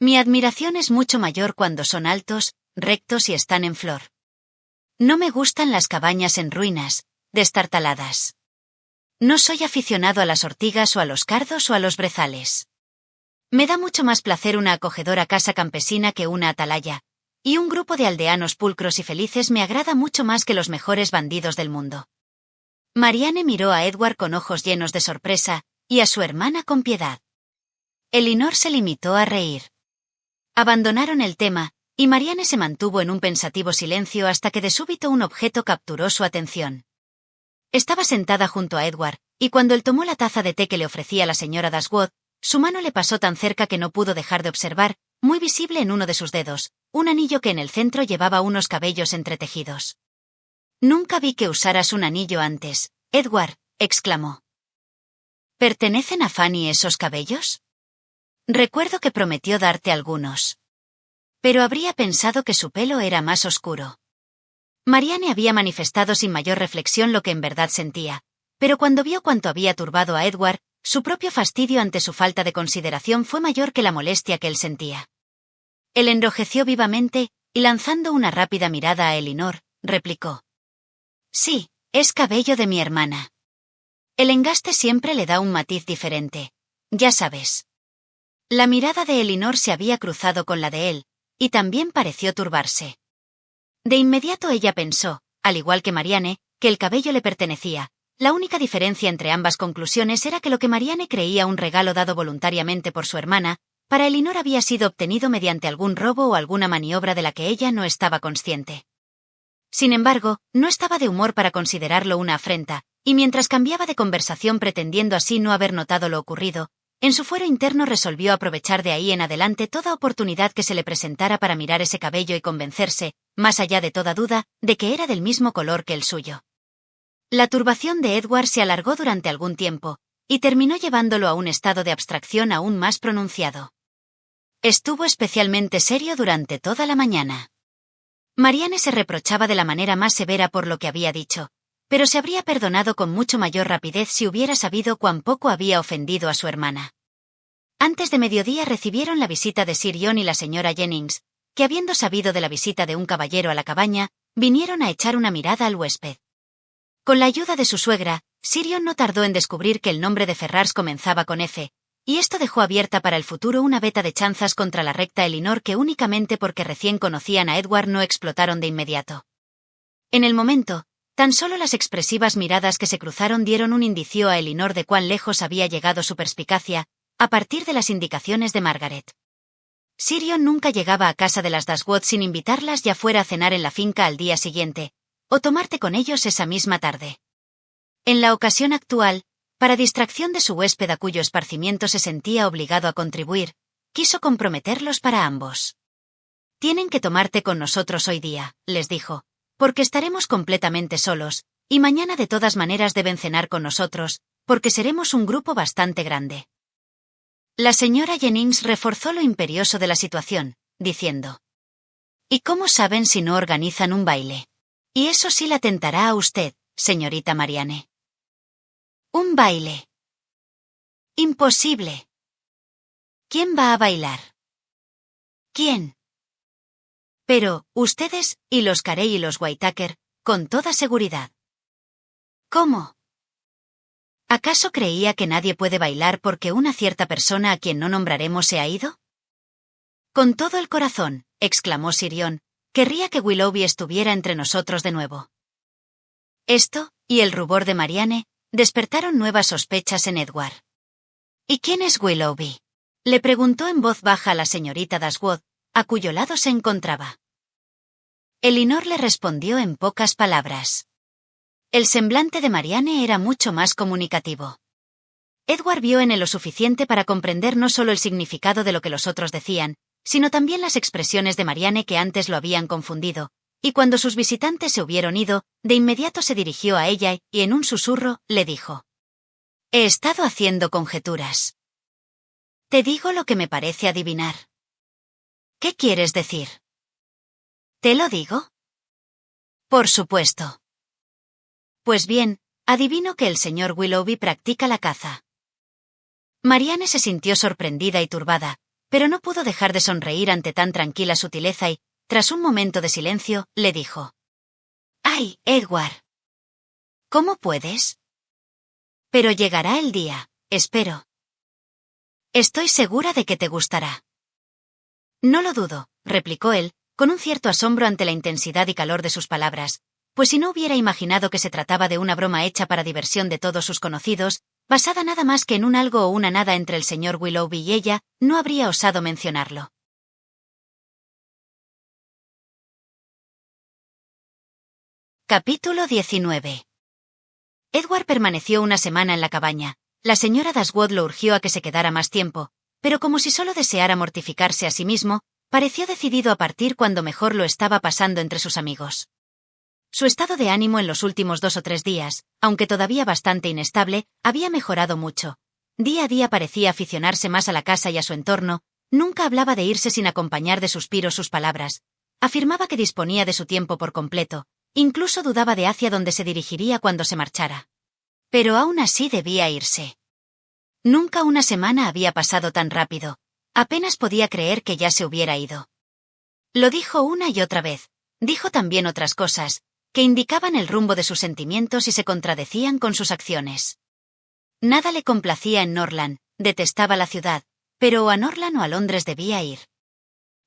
Mi admiración es mucho mayor cuando son altos, rectos y están en flor. No me gustan las cabañas en ruinas, destartaladas. No soy aficionado a las ortigas o a los cardos o a los brezales. Me da mucho más placer una acogedora casa campesina que una atalaya, y un grupo de aldeanos pulcros y felices me agrada mucho más que los mejores bandidos del mundo». Marianne miró a Edward con ojos llenos de sorpresa, y a su hermana con piedad. Elinor se limitó a reír. Abandonaron el tema, y Marianne se mantuvo en un pensativo silencio hasta que de súbito un objeto capturó su atención. Estaba sentada junto a Edward, y cuando él tomó la taza de té que le ofrecía la señora Dashwood, su mano le pasó tan cerca que no pudo dejar de observar, muy visible en uno de sus dedos, un anillo que en el centro llevaba unos cabellos entretejidos. «Nunca vi que usaras un anillo antes, Edward», exclamó. «¿Pertenecen a Fanny esos cabellos? Recuerdo que prometió darte algunos. Pero habría pensado que su pelo era más oscuro». Marianne había manifestado sin mayor reflexión lo que en verdad sentía, pero cuando vio cuánto había turbado a Edward, su propio fastidio ante su falta de consideración fue mayor que la molestia que él sentía. Él enrojeció vivamente, y lanzando una rápida mirada a Elinor, replicó: «Sí, es cabello de mi hermana. El engaste siempre le da un matiz diferente. Ya sabes. La mirada de Elinor se había cruzado con la de él, y también pareció turbarse. De inmediato ella pensó, al igual que Marianne, que el cabello le pertenecía. La única diferencia entre ambas conclusiones era que lo que Marianne creía un regalo dado voluntariamente por su hermana, para Elinor había sido obtenido mediante algún robo o alguna maniobra de la que ella no estaba consciente. Sin embargo, no estaba de humor para considerarlo una afrenta, y mientras cambiaba de conversación pretendiendo así no haber notado lo ocurrido, en su fuero interno resolvió aprovechar de ahí en adelante toda oportunidad que se le presentara para mirar ese cabello y convencerse, más allá de toda duda, de que era del mismo color que el suyo. La turbación de Edward se alargó durante algún tiempo, y terminó llevándolo a un estado de abstracción aún más pronunciado. Estuvo especialmente serio durante toda la mañana. Marianne se reprochaba de la manera más severa por lo que había dicho, pero se habría perdonado con mucho mayor rapidez si hubiera sabido cuán poco había ofendido a su hermana. Antes de mediodía recibieron la visita de Sir John y la señora Jennings, que habiendo sabido de la visita de un caballero a la cabaña, vinieron a echar una mirada al huésped. Con la ayuda de su suegra, Sir John no tardó en descubrir que el nombre de Ferrars comenzaba con F, y esto dejó abierta para el futuro una veta de chanzas contra la recta Elinor que únicamente porque recién conocían a Edward no explotaron de inmediato. En el momento, tan solo las expresivas miradas que se cruzaron dieron un indicio a Elinor de cuán lejos había llegado su perspicacia, a partir de las indicaciones de Margaret. Sir John nunca llegaba a casa de las Dashwood sin invitarlas ya fuera a cenar en la finca al día siguiente, o tomarte con ellos esa misma tarde. En la ocasión actual, para distracción de su huésped a cuyo esparcimiento se sentía obligado a contribuir, quiso comprometerlos para ambos. Tienen que tomarte con nosotros hoy día, les dijo, porque estaremos completamente solos, y mañana de todas maneras deben cenar con nosotros, porque seremos un grupo bastante grande. La señora Jennings reforzó lo imperioso de la situación, diciendo: ¿Y cómo saben si no organizan un baile? Y eso sí la tentará a usted, señorita Marianne. ¿Un baile? Imposible. ¿Quién va a bailar? ¿Quién? Pero, ustedes, y los Carey y los Whittaker, con toda seguridad. ¿Cómo? ¿Acaso creía que nadie puede bailar porque una cierta persona a quien no nombraremos se ha ido? Con todo el corazón, exclamó Sir John, querría que Willoughby estuviera entre nosotros de nuevo. Esto, y el rubor de Marianne, despertaron nuevas sospechas en Edward. ¿Y quién es Willoughby?, le preguntó en voz baja a la señorita Dashwood, a cuyo lado se encontraba. Elinor le respondió en pocas palabras. El semblante de Marianne era mucho más comunicativo. Edward vio en él lo suficiente para comprender no solo el significado de lo que los otros decían, sino también las expresiones de Marianne que antes lo habían confundido, y cuando sus visitantes se hubieron ido, de inmediato se dirigió a ella y en un susurro le dijo: «He estado haciendo conjeturas. Te digo lo que me parece adivinar». «¿Qué quieres decir?» «¿Te lo digo?» «Por supuesto». «Pues bien, adivino que el señor Willoughby practica la caza». Marianne se sintió sorprendida y turbada, pero no pudo dejar de sonreír ante tan tranquila sutileza y, tras un momento de silencio, le dijo: «¡Ay, Edward! ¿Cómo puedes? Pero llegará el día, espero. Estoy segura de que te gustará». «No lo dudo», replicó él, con un cierto asombro ante la intensidad y calor de sus palabras, pues si no hubiera imaginado que se trataba de una broma hecha para diversión de todos sus conocidos, basada nada más que en un algo o una nada entre el señor Willoughby y ella, no habría osado mencionarlo. Capítulo 19. Edward permaneció una semana en la cabaña. La señora Dashwood lo urgió a que se quedara más tiempo, pero como si solo deseara mortificarse a sí mismo, pareció decidido a partir cuando mejor lo estaba pasando entre sus amigos. Su estado de ánimo en los últimos 2 o 3 días, aunque todavía bastante inestable, había mejorado mucho. Día a día parecía aficionarse más a la casa y a su entorno, nunca hablaba de irse sin acompañar de suspiros sus palabras. Afirmaba que disponía de su tiempo por completo, incluso dudaba de hacia dónde se dirigiría cuando se marchara. Pero aún así debía irse. Nunca una semana había pasado tan rápido, apenas podía creer que ya se hubiera ido. Lo dijo una y otra vez, dijo también otras cosas, que indicaban el rumbo de sus sentimientos y se contradecían con sus acciones. Nada le complacía en Norland, detestaba la ciudad, pero a Norland o a Londres debía ir.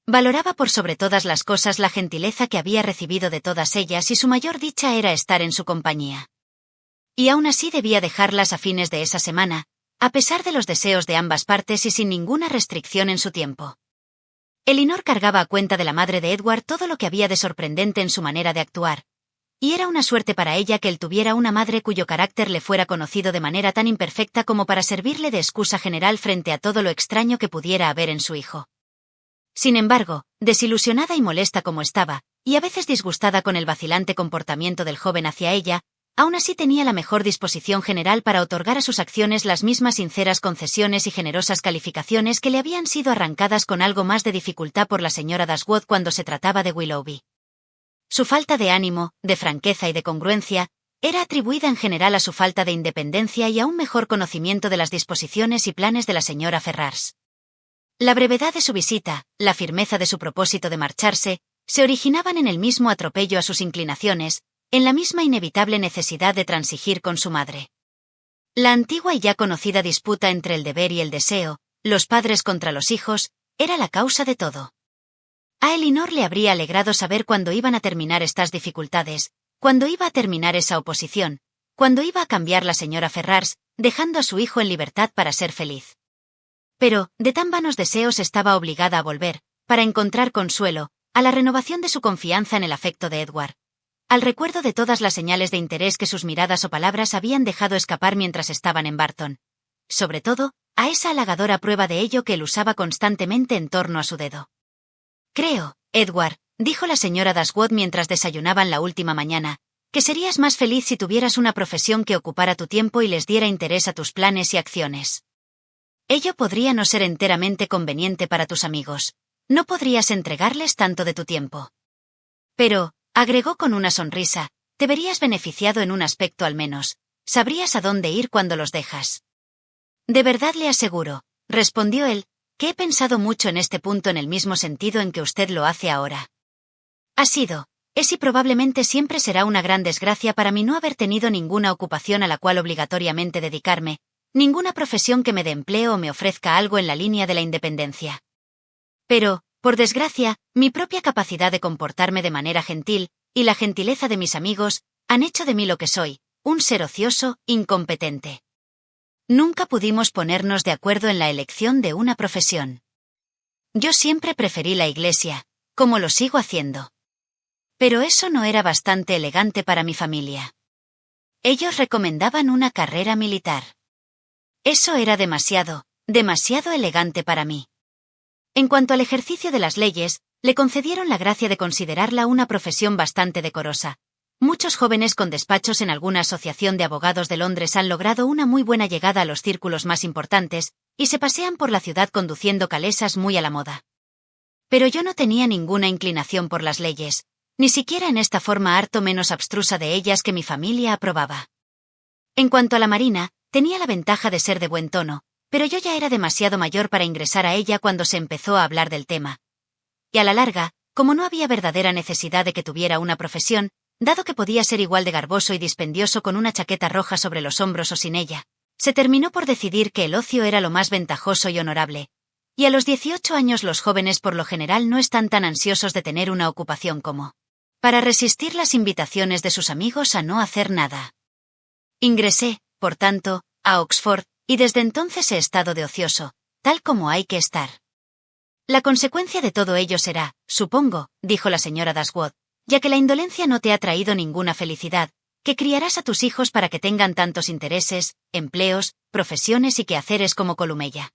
Valoraba por sobre todas las cosas la gentileza que había recibido de todas ellas y su mayor dicha era estar en su compañía. Y aún así debía dejarlas a fines de esa semana, a pesar de los deseos de ambas partes y sin ninguna restricción en su tiempo. Elinor cargaba a cuenta de la madre de Edward todo lo que había de sorprendente en su manera de actuar, y era una suerte para ella que él tuviera una madre cuyo carácter le fuera conocido de manera tan imperfecta como para servirle de excusa general frente a todo lo extraño que pudiera haber en su hijo. Sin embargo, desilusionada y molesta como estaba, y a veces disgustada con el vacilante comportamiento del joven hacia ella, aún así tenía la mejor disposición general para otorgar a sus acciones las mismas sinceras concesiones y generosas calificaciones que le habían sido arrancadas con algo más de dificultad por la señora Dashwood cuando se trataba de Willoughby. Su falta de ánimo, de franqueza y de congruencia, era atribuida en general a su falta de independencia y a un mejor conocimiento de las disposiciones y planes de la señora Ferrars. La brevedad de su visita, la firmeza de su propósito de marcharse, se originaban en el mismo atropello a sus inclinaciones, en la misma inevitable necesidad de transigir con su madre. La antigua y ya conocida disputa entre el deber y el deseo, los padres contra los hijos, era la causa de todo. A Elinor le habría alegrado saber cuándo iban a terminar estas dificultades, cuándo iba a terminar esa oposición, cuándo iba a cambiar la señora Ferrars, dejando a su hijo en libertad para ser feliz. Pero, de tan vanos deseos estaba obligada a volver, para encontrar consuelo, a la renovación de su confianza en el afecto de Edward, al recuerdo de todas las señales de interés que sus miradas o palabras habían dejado escapar mientras estaban en Barton. Sobre todo, a esa halagadora prueba de ello que él usaba constantemente en torno a su dedo. Creo, Edward, dijo la señora Dashwood mientras desayunaban la última mañana, que serías más feliz si tuvieras una profesión que ocupara tu tiempo y les diera interés a tus planes y acciones. Ello podría no ser enteramente conveniente para tus amigos. No podrías entregarles tanto de tu tiempo. Pero, agregó con una sonrisa, te verías beneficiado en un aspecto al menos. Sabrías a dónde ir cuando los dejas. De verdad le aseguro, respondió él, que he pensado mucho en este punto en el mismo sentido en que usted lo hace ahora. Es y probablemente siempre será una gran desgracia para mí no haber tenido ninguna ocupación a la cual obligatoriamente dedicarme, ninguna profesión que me dé empleo o me ofrezca algo en la línea de la independencia. Pero, por desgracia, mi propia capacidad de comportarme de manera gentil, y la gentileza de mis amigos, han hecho de mí lo que soy, un ser ocioso, incompetente. Nunca pudimos ponernos de acuerdo en la elección de una profesión. Yo siempre preferí la iglesia, como lo sigo haciendo. Pero eso no era bastante elegante para mi familia. Ellos recomendaban una carrera militar. Eso era demasiado elegante para mí. En cuanto al ejercicio de las leyes, le concedieron la gracia de considerarla una profesión bastante decorosa. Muchos jóvenes con despachos en alguna asociación de abogados de Londres han logrado una muy buena llegada a los círculos más importantes, y se pasean por la ciudad conduciendo calesas muy a la moda. Pero yo no tenía ninguna inclinación por las leyes, ni siquiera en esta forma harto menos abstrusa de ellas que mi familia aprobaba. En cuanto a la marina, tenía la ventaja de ser de buen tono, pero yo ya era demasiado mayor para ingresar a ella cuando se empezó a hablar del tema. Y a la larga, como no había verdadera necesidad de que tuviera una profesión, dado que podía ser igual de garboso y dispendioso con una chaqueta roja sobre los hombros o sin ella, se terminó por decidir que el ocio era lo más ventajoso y honorable. Y a los 18 años los jóvenes por lo general no están tan ansiosos de tener una ocupación como para resistir las invitaciones de sus amigos a no hacer nada. Ingresé, por tanto, a Oxford, y desde entonces he estado de ocioso, tal como hay que estar. La consecuencia de todo ello será, supongo, dijo la señora Dashwood, ya que la indolencia no te ha traído ninguna felicidad, que criarás a tus hijos para que tengan tantos intereses, empleos, profesiones y quehaceres como Columella.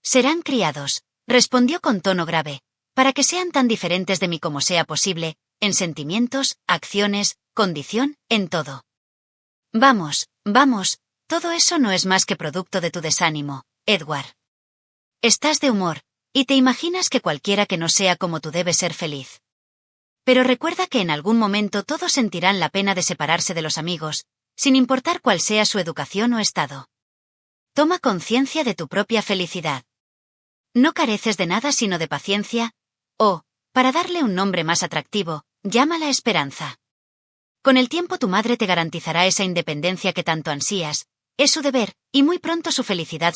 Serán criados, respondió con tono grave, para que sean tan diferentes de mí como sea posible, en sentimientos, acciones, condición, en todo. Vamos, todo eso no es más que producto de tu desánimo, Edward. Estás de humor, y te imaginas que cualquiera que no sea como tú debe ser feliz. Pero recuerda que en algún momento todos sentirán la pena de separarse de los amigos, sin importar cuál sea su educación o estado. Toma conciencia de tu propia felicidad. No careces de nada sino de paciencia, o, para darle un nombre más atractivo, llámala esperanza. Con el tiempo tu madre te garantizará esa independencia que tanto ansías, Es su deber, y muy pronto su felicidad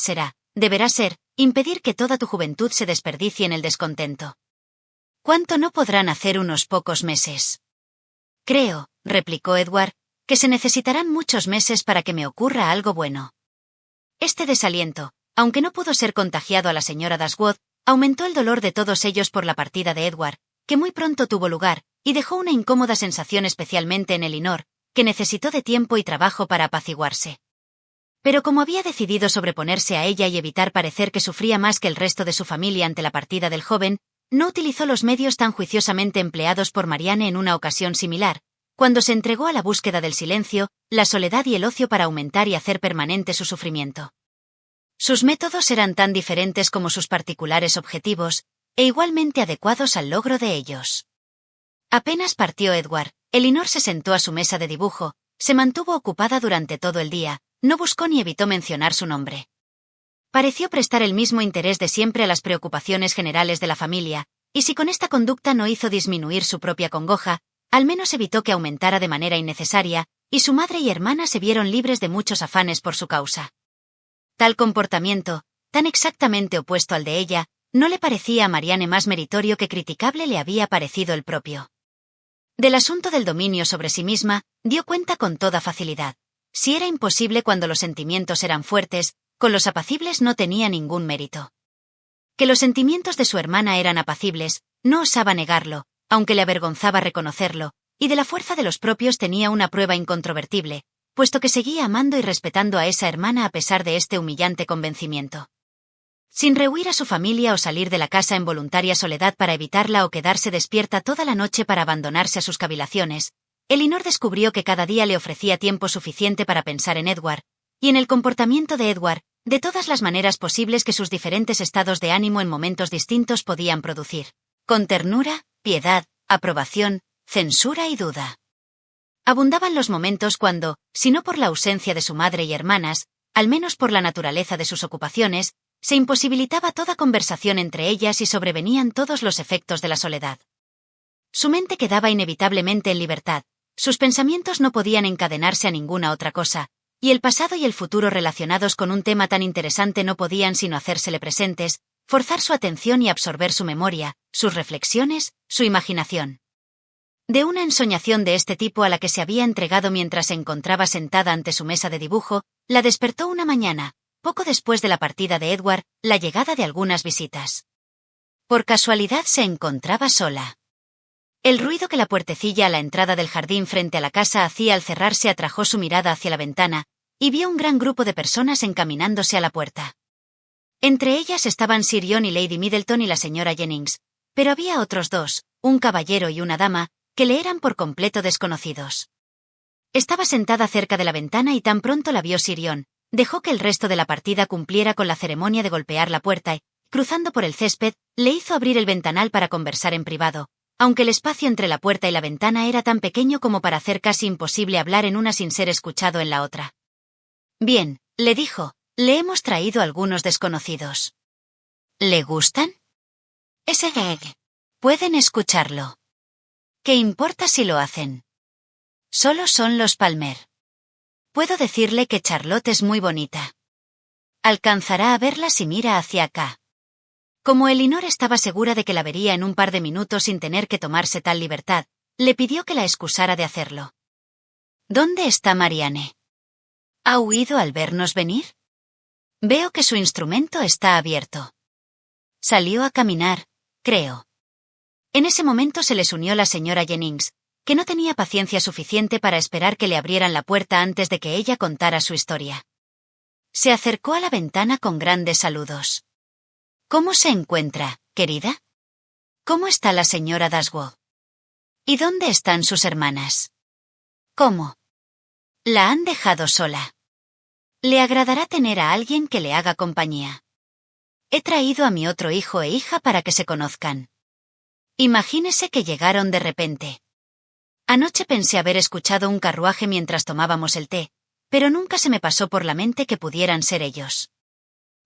deberá ser, impedir que toda tu juventud se desperdicie en el descontento. ¿Cuánto no podrán hacer unos pocos meses? Creo, replicó Edward, que se necesitarán muchos meses para que me ocurra algo bueno. Este desaliento, aunque no pudo ser contagiado a la señora Dashwood, aumentó el dolor de todos ellos por la partida de Edward, que muy pronto tuvo lugar, y dejó una incómoda sensación especialmente en Elinor, que necesitó de tiempo y trabajo para apaciguarse. Pero como había decidido sobreponerse a ella y evitar parecer que sufría más que el resto de su familia ante la partida del joven, no utilizó los medios tan juiciosamente empleados por Marianne en una ocasión similar, cuando se entregó a la búsqueda del silencio, la soledad y el ocio para aumentar y hacer permanente su sufrimiento. Sus métodos eran tan diferentes como sus particulares objetivos, e igualmente adecuados al logro de ellos. Apenas partió Edward, Elinor se sentó a su mesa de dibujo, se mantuvo ocupada durante todo el día, no buscó ni evitó mencionar su nombre. Pareció prestar el mismo interés de siempre a las preocupaciones generales de la familia, y si con esta conducta no hizo disminuir su propia congoja, al menos evitó que aumentara de manera innecesaria, y su madre y hermana se vieron libres de muchos afanes por su causa. Tal comportamiento, tan exactamente opuesto al de ella, no le parecía a Marianne más meritorio que criticable le había parecido el propio. Del asunto del dominio sobre sí misma, dio cuenta con toda facilidad. Si era imposible cuando los sentimientos eran fuertes, con los apacibles no tenía ningún mérito. Que los sentimientos de su hermana eran apacibles, no osaba negarlo, aunque le avergonzaba reconocerlo, y de la fuerza de los propios tenía una prueba incontrovertible, puesto que seguía amando y respetando a esa hermana a pesar de este humillante convencimiento. Sin rehuir a su familia o salir de la casa en voluntaria soledad para evitarla o quedarse despierta toda la noche para abandonarse a sus cavilaciones, Elinor descubrió que cada día le ofrecía tiempo suficiente para pensar en Edward, y en el comportamiento de Edward, de todas las maneras posibles que sus diferentes estados de ánimo en momentos distintos podían producir, con ternura, piedad, aprobación, censura y duda. Abundaban los momentos cuando, si no por la ausencia de su madre y hermanas, al menos por la naturaleza de sus ocupaciones, se imposibilitaba toda conversación entre ellas y sobrevenían todos los efectos de la soledad. Su mente quedaba inevitablemente en libertad, sus pensamientos no podían encadenarse a ninguna otra cosa, y el pasado y el futuro relacionados con un tema tan interesante no podían sino hacérsele presentes, forzar su atención y absorber su memoria, sus reflexiones, su imaginación. De una ensoñación de este tipo a la que se había entregado mientras se encontraba sentada ante su mesa de dibujo, la despertó una mañana, poco después de la partida de Edward, la llegada de algunas visitas. Por casualidad se encontraba sola. El ruido que la puertecilla a la entrada del jardín frente a la casa hacía al cerrarse atrajo su mirada hacia la ventana, y vio un gran grupo de personas encaminándose a la puerta. Entre ellas estaban Sir John y Lady Middleton y la señora Jennings, pero había otros dos, un caballero y una dama, que le eran por completo desconocidos. Estaba sentada cerca de la ventana y tan pronto la vio Sir John, dejó que el resto de la partida cumpliera con la ceremonia de golpear la puerta y, cruzando por el césped, le hizo abrir el ventanal para conversar en privado, aunque el espacio entre la puerta y la ventana era tan pequeño como para hacer casi imposible hablar en una sin ser escuchado en la otra. Bien, le dijo, le hemos traído algunos desconocidos. ¿Le gustan? Ese egg. Pueden escucharlo. ¿Qué importa si lo hacen? Solo son los Palmer. Puedo decirle que Charlotte es muy bonita. Alcanzará a verla si mira hacia acá. Como Elinor estaba segura de que la vería en un par de minutos sin tener que tomarse tal libertad, le pidió que la excusara de hacerlo. ¿Dónde está Marianne? ¿Ha huido al vernos venir? Veo que su instrumento está abierto. Salió a caminar, creo. En ese momento se les unió la señora Jennings, que no tenía paciencia suficiente para esperar que le abrieran la puerta antes de que ella contara su historia. Se acercó a la ventana con grandes saludos. ¿Cómo se encuentra, querida? ¿Cómo está la señora Dashwood? ¿Y dónde están sus hermanas? ¿Cómo? La han dejado sola. Le agradará tener a alguien que le haga compañía. He traído a mi otro hijo e hija para que se conozcan. Imagínese que llegaron de repente. Anoche pensé haber escuchado un carruaje mientras tomábamos el té, pero nunca se me pasó por la mente que pudieran ser ellos.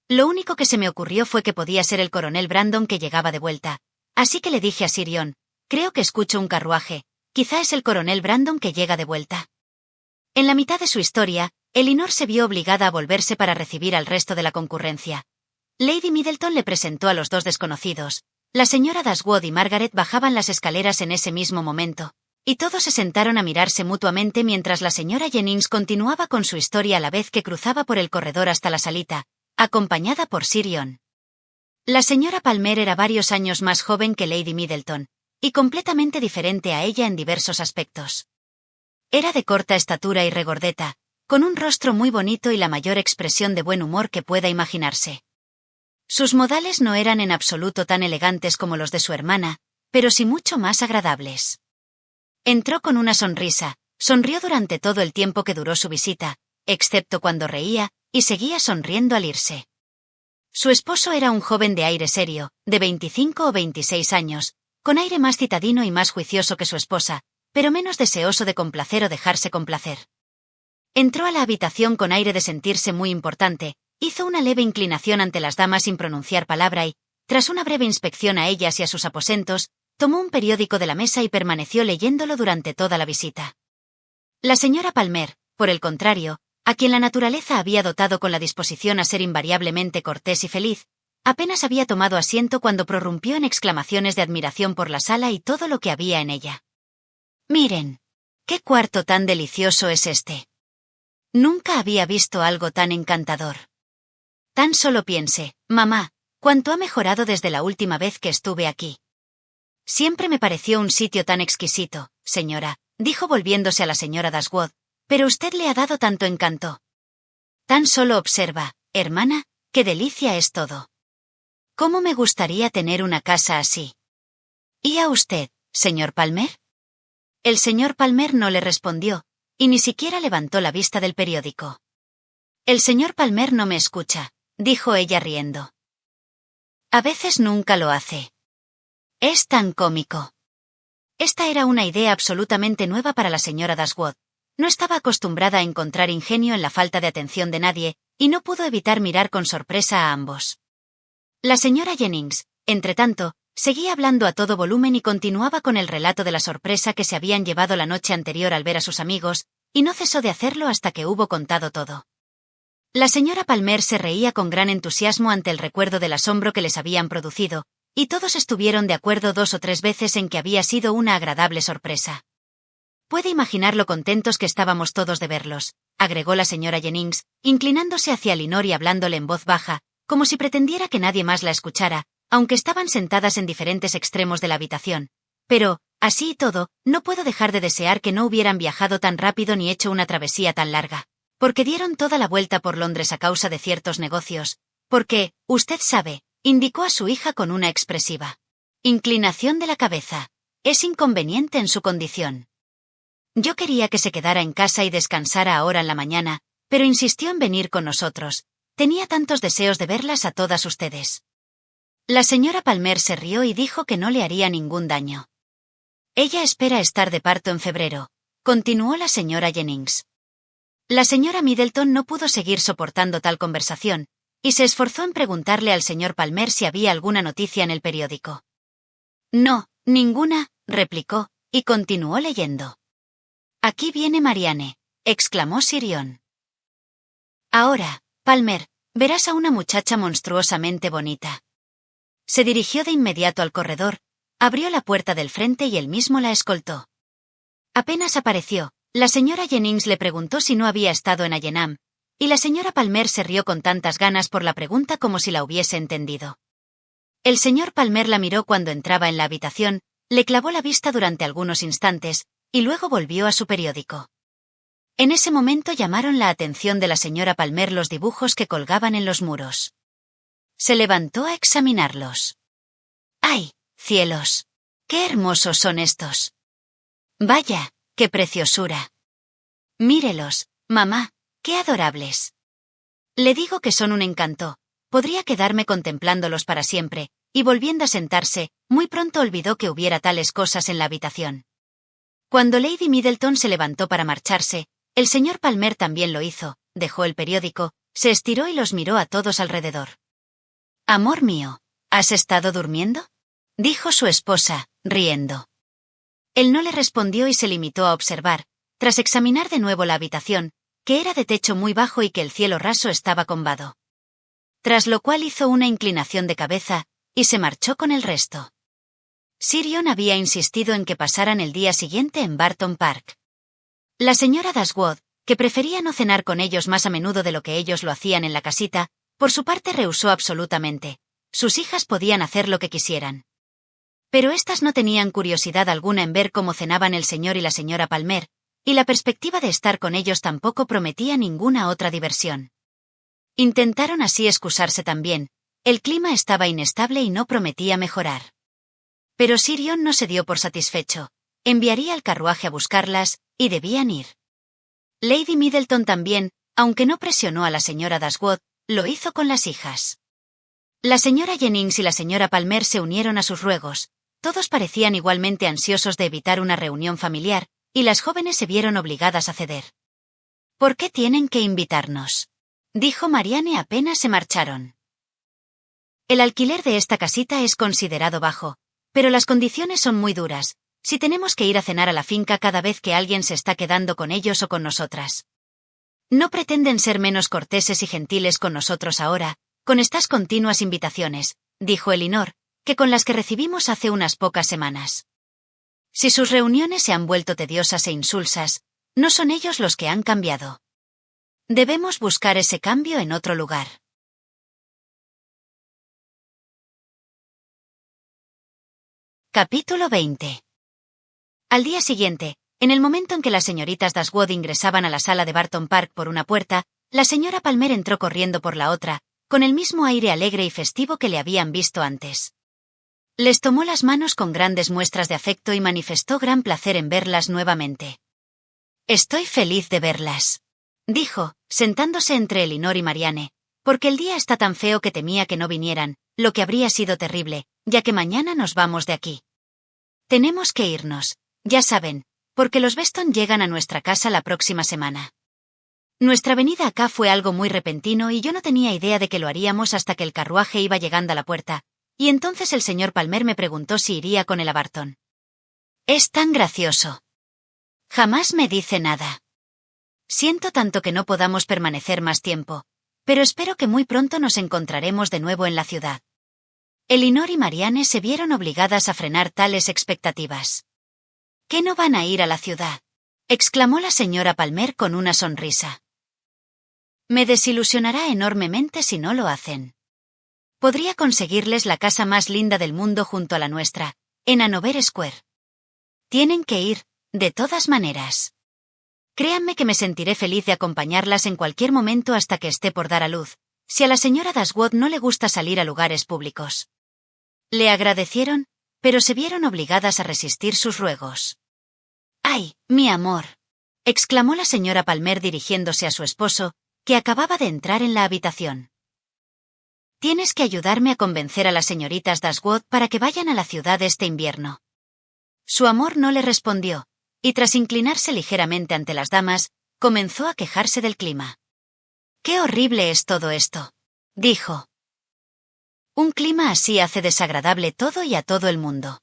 Lo único que se me ocurrió fue que podía ser el coronel Brandon que llegaba de vuelta, así que le dije a Sir John, creo que escucho un carruaje, quizá es el coronel Brandon que llega de vuelta. En la mitad de su historia, Elinor se vio obligada a volverse para recibir al resto de la concurrencia. Lady Middleton le presentó a los dos desconocidos. La señora Dashwood y Margaret bajaban las escaleras en ese mismo momento, y todos se sentaron a mirarse mutuamente mientras la señora Jennings continuaba con su historia a la vez que cruzaba por el corredor hasta la salita, acompañada por Sir John. La señora Palmer era varios años más joven que Lady Middleton, y completamente diferente a ella en diversos aspectos. Era de corta estatura y regordeta, con un rostro muy bonito y la mayor expresión de buen humor que pueda imaginarse. Sus modales no eran en absoluto tan elegantes como los de su hermana, pero sí mucho más agradables. Entró con una sonrisa, sonrió durante todo el tiempo que duró su visita, excepto cuando reía, y seguía sonriendo al irse. Su esposo era un joven de aire serio, de 25 o 26 años, con aire más citadino y más juicioso que su esposa, pero menos deseoso de complacer o dejarse complacer. Entró a la habitación con aire de sentirse muy importante, hizo una leve inclinación ante las damas sin pronunciar palabra y, tras una breve inspección a ellas y a sus aposentos, tomó un periódico de la mesa y permaneció leyéndolo durante toda la visita. La señora Palmer, por el contrario, a quien la naturaleza había dotado con la disposición a ser invariablemente cortés y feliz, apenas había tomado asiento cuando prorrumpió en exclamaciones de admiración por la sala y todo lo que había en ella. «Miren, qué cuarto tan delicioso es este. Nunca había visto algo tan encantador. Tan solo piense, mamá, cuánto ha mejorado desde la última vez que estuve aquí. Siempre me pareció un sitio tan exquisito, señora», dijo volviéndose a la señora Dashwood, «pero usted le ha dado tanto encanto. Tan solo observa, hermana, qué delicia es todo. ¿Cómo me gustaría tener una casa así? ¿Y a usted, señor Palmer?» El señor Palmer no le respondió, y ni siquiera levantó la vista del periódico. «El señor Palmer no me escucha», dijo ella riendo. «A veces nunca lo hace. Es tan cómico». Esta era una idea absolutamente nueva para la señora Dashwood. No estaba acostumbrada a encontrar ingenio en la falta de atención de nadie, y no pudo evitar mirar con sorpresa a ambos. La señora Jennings, entretanto, seguía hablando a todo volumen y continuaba con el relato de la sorpresa que se habían llevado la noche anterior al ver a sus amigos, y no cesó de hacerlo hasta que hubo contado todo. La señora Palmer se reía con gran entusiasmo ante el recuerdo del asombro que les habían producido, y todos estuvieron de acuerdo 2 o 3 veces en que había sido una agradable sorpresa. «Puede imaginar lo contentos que estábamos todos de verlos», agregó la señora Jennings, inclinándose hacia Elinor y hablándole en voz baja, como si pretendiera que nadie más la escuchara, aunque estaban sentadas en diferentes extremos de la habitación. «Pero, así y todo, no puedo dejar de desear que no hubieran viajado tan rápido ni hecho una travesía tan larga. Porque dieron toda la vuelta por Londres a causa de ciertos negocios. Porque, usted sabe», indicó a su hija con una expresiva inclinación de la cabeza. «Es inconveniente en su condición. Yo quería que se quedara en casa y descansara ahora en la mañana, pero insistió en venir con nosotros. Tenía tantos deseos de verlas a todas ustedes». La señora Palmer se rió y dijo que no le haría ningún daño. «Ella espera estar de parto en febrero», continuó la señora Jennings. La señora Middleton no pudo seguir soportando tal conversación, y se esforzó en preguntarle al señor Palmer si había alguna noticia en el periódico. «No, ninguna», replicó, y continuó leyendo. «Aquí viene Marianne», exclamó Sir John. «Ahora, Palmer, verás a una muchacha monstruosamente bonita». Se dirigió de inmediato al corredor, abrió la puerta del frente y él mismo la escoltó. Apenas apareció, la señora Jennings le preguntó si no había estado en Allenham, y la señora Palmer se rió con tantas ganas por la pregunta como si la hubiese entendido. El señor Palmer la miró cuando entraba en la habitación, le clavó la vista durante algunos instantes, y luego volvió a su periódico. En ese momento llamaron la atención de la señora Palmer los dibujos que colgaban en los muros. Se levantó a examinarlos. «¡Ay, cielos! ¡Qué hermosos son estos! Vaya, qué preciosura! Mírelos, mamá, qué adorables. Le digo que son un encanto. Podría quedarme contemplándolos para siempre», y volviendo a sentarse, muy pronto olvidó que hubiera tales cosas en la habitación. Cuando Lady Middleton se levantó para marcharse, el señor Palmer también lo hizo, dejó el periódico, se estiró y los miró a todos alrededor. «Amor mío, ¿has estado durmiendo?», dijo su esposa, riendo. Él no le respondió y se limitó a observar, tras examinar de nuevo la habitación, que era de techo muy bajo y que el cielo raso estaba combado. Tras lo cual hizo una inclinación de cabeza, y se marchó con el resto. Sirion había insistido en que pasaran el día siguiente en Barton Park. La señora Dashwood, que prefería no cenar con ellos más a menudo de lo que ellos lo hacían en la casita, por su parte rehusó absolutamente. Sus hijas podían hacer lo que quisieran. Pero éstas no tenían curiosidad alguna en ver cómo cenaban el señor y la señora Palmer, y la perspectiva de estar con ellos tampoco prometía ninguna otra diversión. Intentaron así excusarse también. El clima estaba inestable y no prometía mejorar. Pero Sirion no se dio por satisfecho. Enviaría el carruaje a buscarlas, y debían ir. Lady Middleton también, aunque no presionó a la señora Dashwood, lo hizo con las hijas. La señora Jennings y la señora Palmer se unieron a sus ruegos. Todos parecían igualmente ansiosos de evitar una reunión familiar, y las jóvenes se vieron obligadas a ceder. ¿Por qué tienen que invitarnos?, dijo Marianne apenas se marcharon. El alquiler de esta casita es considerado bajo, pero las condiciones son muy duras. Si tenemos que ir a cenar a la finca cada vez que alguien se está quedando con ellos o con nosotras. No pretenden ser menos corteses y gentiles con nosotros ahora, con estas continuas invitaciones, dijo Elinor, que con las que recibimos hace unas pocas semanas. Si sus reuniones se han vuelto tediosas e insulsas, no son ellos los que han cambiado. Debemos buscar ese cambio en otro lugar. Capítulo 20. Al día siguiente, en el momento en que las señoritas Dashwood ingresaban a la sala de Barton Park por una puerta, la señora Palmer entró corriendo por la otra, con el mismo aire alegre y festivo que le habían visto antes. Les tomó las manos con grandes muestras de afecto y manifestó gran placer en verlas nuevamente. «Estoy feliz de verlas», dijo, sentándose entre Elinor y Marianne, «porque el día está tan feo que temía que no vinieran, lo que habría sido terrible, ya que mañana nos vamos de aquí. Tenemos que irnos. Ya saben, porque los Weston llegan a nuestra casa la próxima semana. Nuestra venida acá fue algo muy repentino y yo no tenía idea de que lo haríamos hasta que el carruaje iba llegando a la puerta, y entonces el señor Palmer me preguntó si iría con él a Barton. Es tan gracioso. Jamás me dice nada. Siento tanto que no podamos permanecer más tiempo, pero espero que muy pronto nos encontraremos de nuevo en la ciudad». Elinor y Marianne se vieron obligadas a frenar tales expectativas. «¿Qué no van a ir a la ciudad?», exclamó la señora Palmer con una sonrisa. «Me desilusionará enormemente si no lo hacen. Podría conseguirles la casa más linda del mundo junto a la nuestra, en Hanover Square. Tienen que ir, de todas maneras. Créanme que me sentiré feliz de acompañarlas en cualquier momento hasta que esté por dar a luz, si a la señora Dashwood no le gusta salir a lugares públicos». Le agradecieron, pero se vieron obligadas a resistir sus ruegos. «¡Ay, mi amor!», exclamó la señora Palmer dirigiéndose a su esposo, que acababa de entrar en la habitación. «Tienes que ayudarme a convencer a las señoritas Dashwood para que vayan a la ciudad este invierno». Su amor no le respondió, y tras inclinarse ligeramente ante las damas, comenzó a quejarse del clima. «¡Qué horrible es todo esto!», dijo. «Un clima así hace desagradable todo y a todo el mundo.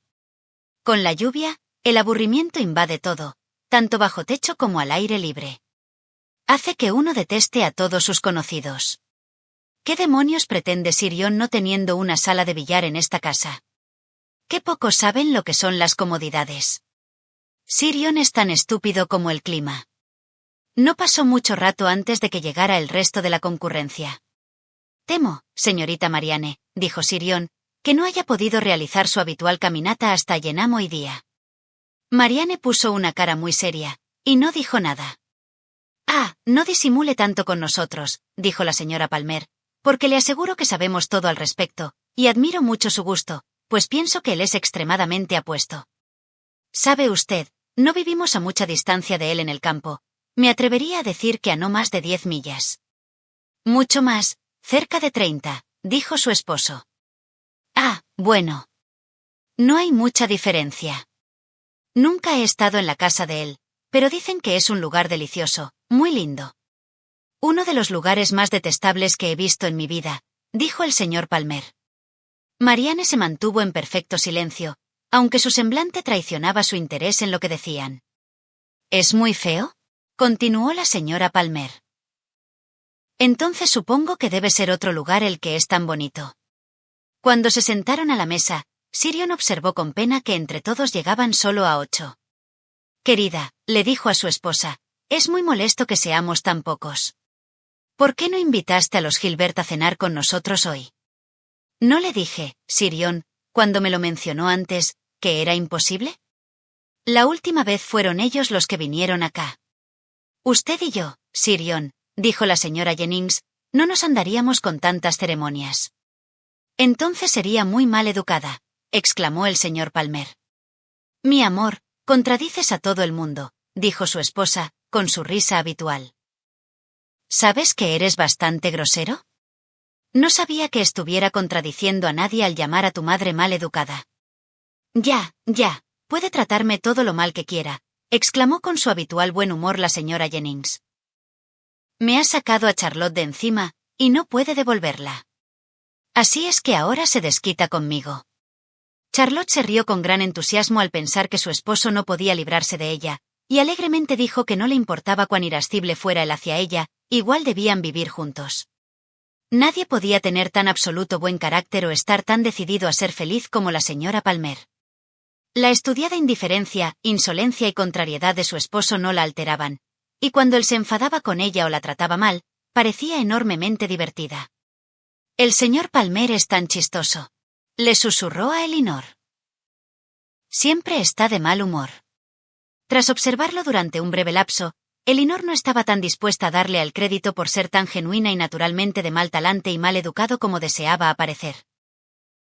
Con la lluvia, el aburrimiento invade todo, tanto bajo techo como al aire libre. Hace que uno deteste a todos sus conocidos. ¿Qué demonios pretende Sirion no teniendo una sala de billar en esta casa? Qué poco saben lo que son las comodidades. Sirion es tan estúpido como el clima». No pasó mucho rato antes de que llegara el resto de la concurrencia. «Temo, señorita Marianne», dijo Sirion, «que no haya podido realizar su habitual caminata hasta Yenham hoy día». Marianne puso una cara muy seria, y no dijo nada. «Ah, no disimule tanto con nosotros», dijo la señora Palmer, «porque le aseguro que sabemos todo al respecto, y admiro mucho su gusto, pues pienso que él es extremadamente apuesto. Sabe usted, no vivimos a mucha distancia de él en el campo. Me atrevería a decir que a no más de 10 millas. Mucho más, cerca de 30, dijo su esposo. Ah, bueno. No hay mucha diferencia. Nunca he estado en la casa de él, pero dicen que es un lugar delicioso, muy lindo. Uno de los lugares más detestables que he visto en mi vida, dijo el señor Palmer. Marianne se mantuvo en perfecto silencio, aunque su semblante traicionaba su interés en lo que decían. ¿Es muy feo?, continuó la señora Palmer. Entonces supongo que debe ser otro lugar el que es tan bonito. Cuando se sentaron a la mesa, Sirion observó con pena que entre todos llegaban solo a 8. Querida, le dijo a su esposa, es muy molesto que seamos tan pocos. ¿Por qué no invitaste a los Gilbert a cenar con nosotros hoy? ¿No le dije, Sirion, cuando me lo mencionó antes, que era imposible? La última vez fueron ellos los que vinieron acá. Usted y yo, Sirion, dijo la señora Jennings, no nos andaríamos con tantas ceremonias. Entonces sería muy mal educada, exclamó el señor Palmer. Mi amor, contradices a todo el mundo, dijo su esposa, con su risa habitual. ¿Sabes que eres bastante grosero? No sabía que estuviera contradiciendo a nadie al llamar a tu madre mal educada. Ya, puede tratarme todo lo mal que quiera, exclamó con su habitual buen humor la señora Jennings. Me ha sacado a Charlotte de encima, y no puede devolverla. Así es que ahora se desquita conmigo. Charlotte se rió con gran entusiasmo al pensar que su esposo no podía librarse de ella, y alegremente dijo que no le importaba cuán irascible fuera él hacia ella, igual debían vivir juntos. Nadie podía tener tan absoluto buen carácter o estar tan decidido a ser feliz como la señora Palmer. La estudiada indiferencia, insolencia y contrariedad de su esposo no la alteraban, y cuando él se enfadaba con ella o la trataba mal, parecía enormemente divertida. El señor Palmer es tan chistoso, le susurró a Elinor. Siempre está de mal humor. Tras observarlo durante un breve lapso, Elinor no estaba tan dispuesta a darle el crédito por ser tan genuina y naturalmente de mal talante y mal educado como deseaba aparecer.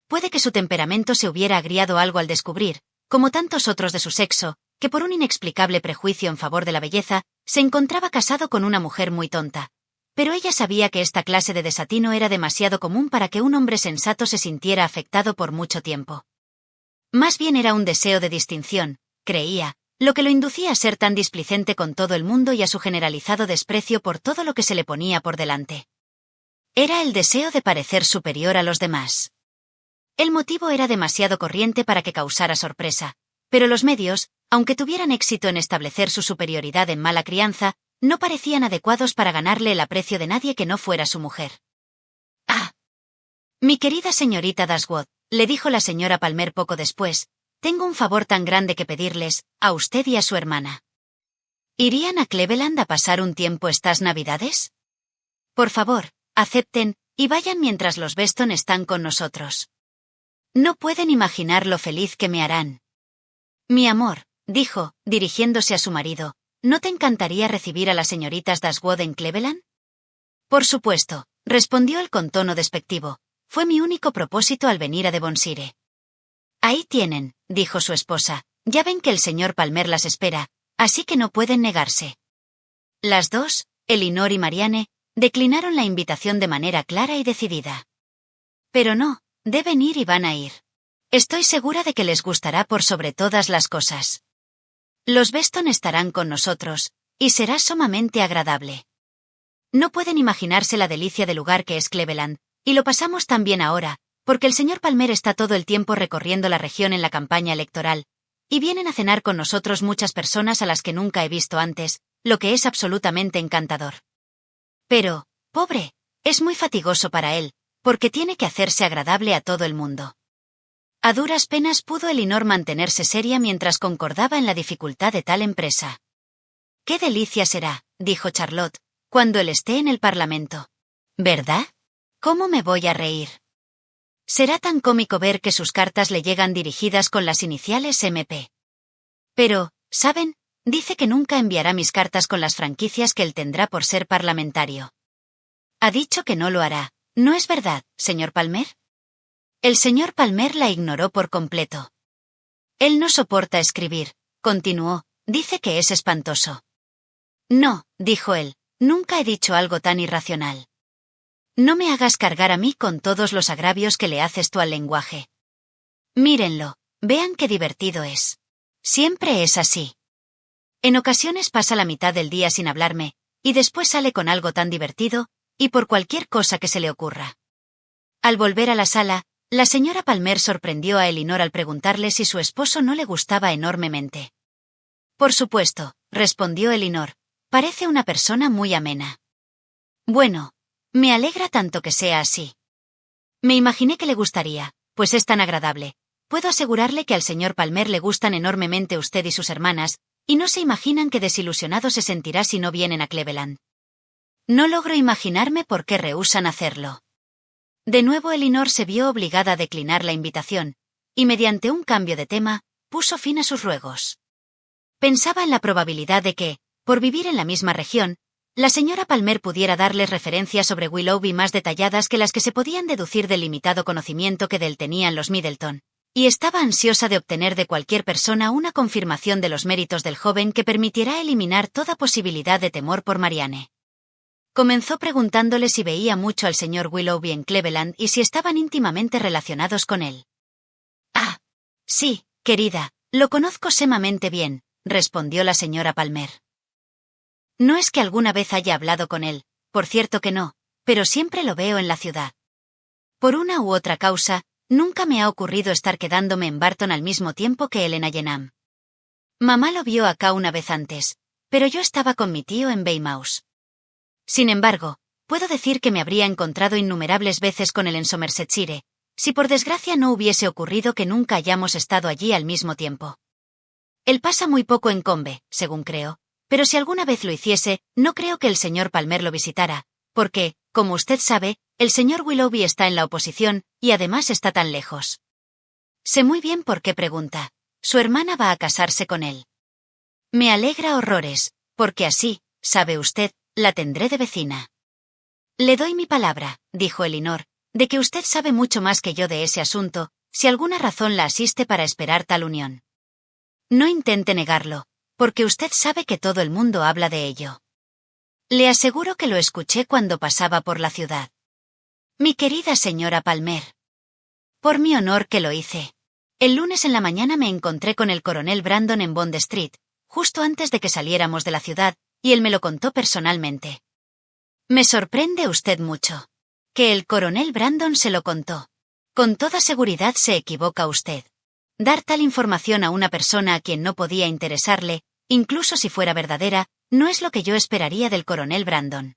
Puede que su temperamento se hubiera agriado algo al descubrir, como tantos otros de su sexo, que por un inexplicable prejuicio en favor de la belleza, se encontraba casado con una mujer muy tonta. Pero ella sabía que esta clase de desatino era demasiado común para que un hombre sensato se sintiera afectado por mucho tiempo. Más bien era un deseo de distinción, creía, lo que lo inducía a ser tan displicente con todo el mundo y a su generalizado desprecio por todo lo que se le ponía por delante. Era el deseo de parecer superior a los demás. El motivo era demasiado corriente para que causara sorpresa, pero los medios, aunque tuvieran éxito en establecer su superioridad en mala crianza, no parecían adecuados para ganarle el aprecio de nadie que no fuera su mujer. «Ah. Mi querida señorita Dashwood», le dijo la señora Palmer poco después, «tengo un favor tan grande que pedirles, a usted y a su hermana. ¿Irían a Cleveland a pasar un tiempo estas Navidades? Por favor, acepten, y vayan mientras los Weston están con nosotros. No pueden imaginar lo feliz que me harán». «Mi amor», dijo, dirigiéndose a su marido, ¿no te encantaría recibir a las señoritas Dashwood en Cleveland? Por supuesto, respondió él con tono despectivo, fue mi único propósito al venir a Devonshire. Ahí tienen, dijo su esposa, ya ven que el señor Palmer las espera, así que no pueden negarse. Las dos, Elinor y Marianne, declinaron la invitación de manera clara y decidida. Pero no, deben ir y van a ir. Estoy segura de que les gustará por sobre todas las cosas. Los Weston estarán con nosotros, y será sumamente agradable. No pueden imaginarse la delicia de lugar que es Cleveland, y lo pasamos tan bien ahora, porque el señor Palmer está todo el tiempo recorriendo la región en la campaña electoral, y vienen a cenar con nosotros muchas personas a las que nunca he visto antes, lo que es absolutamente encantador. Pero, pobre, es muy fatigoso para él, porque tiene que hacerse agradable a todo el mundo. A duras penas pudo Elinor mantenerse seria mientras concordaba en la dificultad de tal empresa. «Qué delicia será», dijo Charlotte, «cuando él esté en el Parlamento. ¿Verdad? ¿Cómo me voy a reír? Será tan cómico ver que sus cartas le llegan dirigidas con las iniciales MP. Pero, ¿saben? Dice que nunca enviará mis cartas con las franquicias que él tendrá por ser parlamentario. Ha dicho que no lo hará, ¿no es verdad, señor Palmer?» El señor Palmer la ignoró por completo. «Él no soporta escribir», continuó, «dice que es espantoso». «No», dijo él, «nunca he dicho algo tan irracional. No me hagas cargar a mí con todos los agravios que le haces tú al lenguaje. Mírenlo, vean qué divertido es. Siempre es así. En ocasiones pasa la mitad del día sin hablarme, y después sale con algo tan divertido, y por cualquier cosa que se le ocurra». Al volver a la sala, la señora Palmer sorprendió a Elinor al preguntarle si su esposo no le gustaba enormemente. «Por supuesto», respondió Elinor, Parece una persona muy amena. Bueno, me alegra tanto que sea así. Me imaginé que le gustaría, pues es tan agradable. Puedo asegurarle que al señor Palmer le gustan enormemente usted y sus hermanas, y no se imaginan qué desilusionado se sentirá si no vienen a Cleveland. No logro imaginarme por qué rehúsan hacerlo. De nuevo Elinor se vio obligada a declinar la invitación, y mediante un cambio de tema, puso fin a sus ruegos. Pensaba en la probabilidad de que, por vivir en la misma región, la señora Palmer pudiera darles referencias sobre Willoughby más detalladas que las que se podían deducir del limitado conocimiento que de él tenían los Middleton, y estaba ansiosa de obtener de cualquier persona una confirmación de los méritos del joven que permitiera eliminar toda posibilidad de temor por Marianne. Comenzó preguntándole si veía mucho al señor Willoughby en Cleveland y si estaban íntimamente relacionados con él. «Ah, sí, querida, lo conozco sumamente bien», respondió la señora Palmer. «No es que alguna vez haya hablado con él, por cierto que no, pero siempre lo veo en la ciudad. Por una u otra causa, nunca me ha ocurrido estar quedándome en Barton al mismo tiempo que él en Allenham. Mamá lo vio acá una vez antes, pero yo estaba con mi tío en Weymouth. Sin embargo, puedo decir que me habría encontrado innumerables veces con él en Somersetshire, si por desgracia no hubiese ocurrido que nunca hayamos estado allí al mismo tiempo. Él pasa muy poco en Combe, según creo, pero si alguna vez lo hiciese, no creo que el señor Palmer lo visitara, porque, como usted sabe, el señor Willoughby está en la oposición, y además está tan lejos. Sé muy bien por qué pregunta. Su hermana va a casarse con él. Me alegra horrores, porque así, sabe usted, la tendré de vecina. Le doy mi palabra, dijo Elinor, de que usted sabe mucho más que yo de ese asunto, si alguna razón la asiste para esperar tal unión. No intente negarlo, porque usted sabe que todo el mundo habla de ello. Le aseguro que lo escuché cuando pasaba por la ciudad. Mi querida señora Palmer. Por mi honor que lo hice. El lunes en la mañana me encontré con el coronel Brandon en Bond Street, justo antes de que saliéramos de la ciudad, y él me lo contó personalmente. Me sorprende usted mucho. Que el coronel Brandon se lo contó. Con toda seguridad se equivoca usted. Dar tal información a una persona a quien no podía interesarle, incluso si fuera verdadera, no es lo que yo esperaría del coronel Brandon.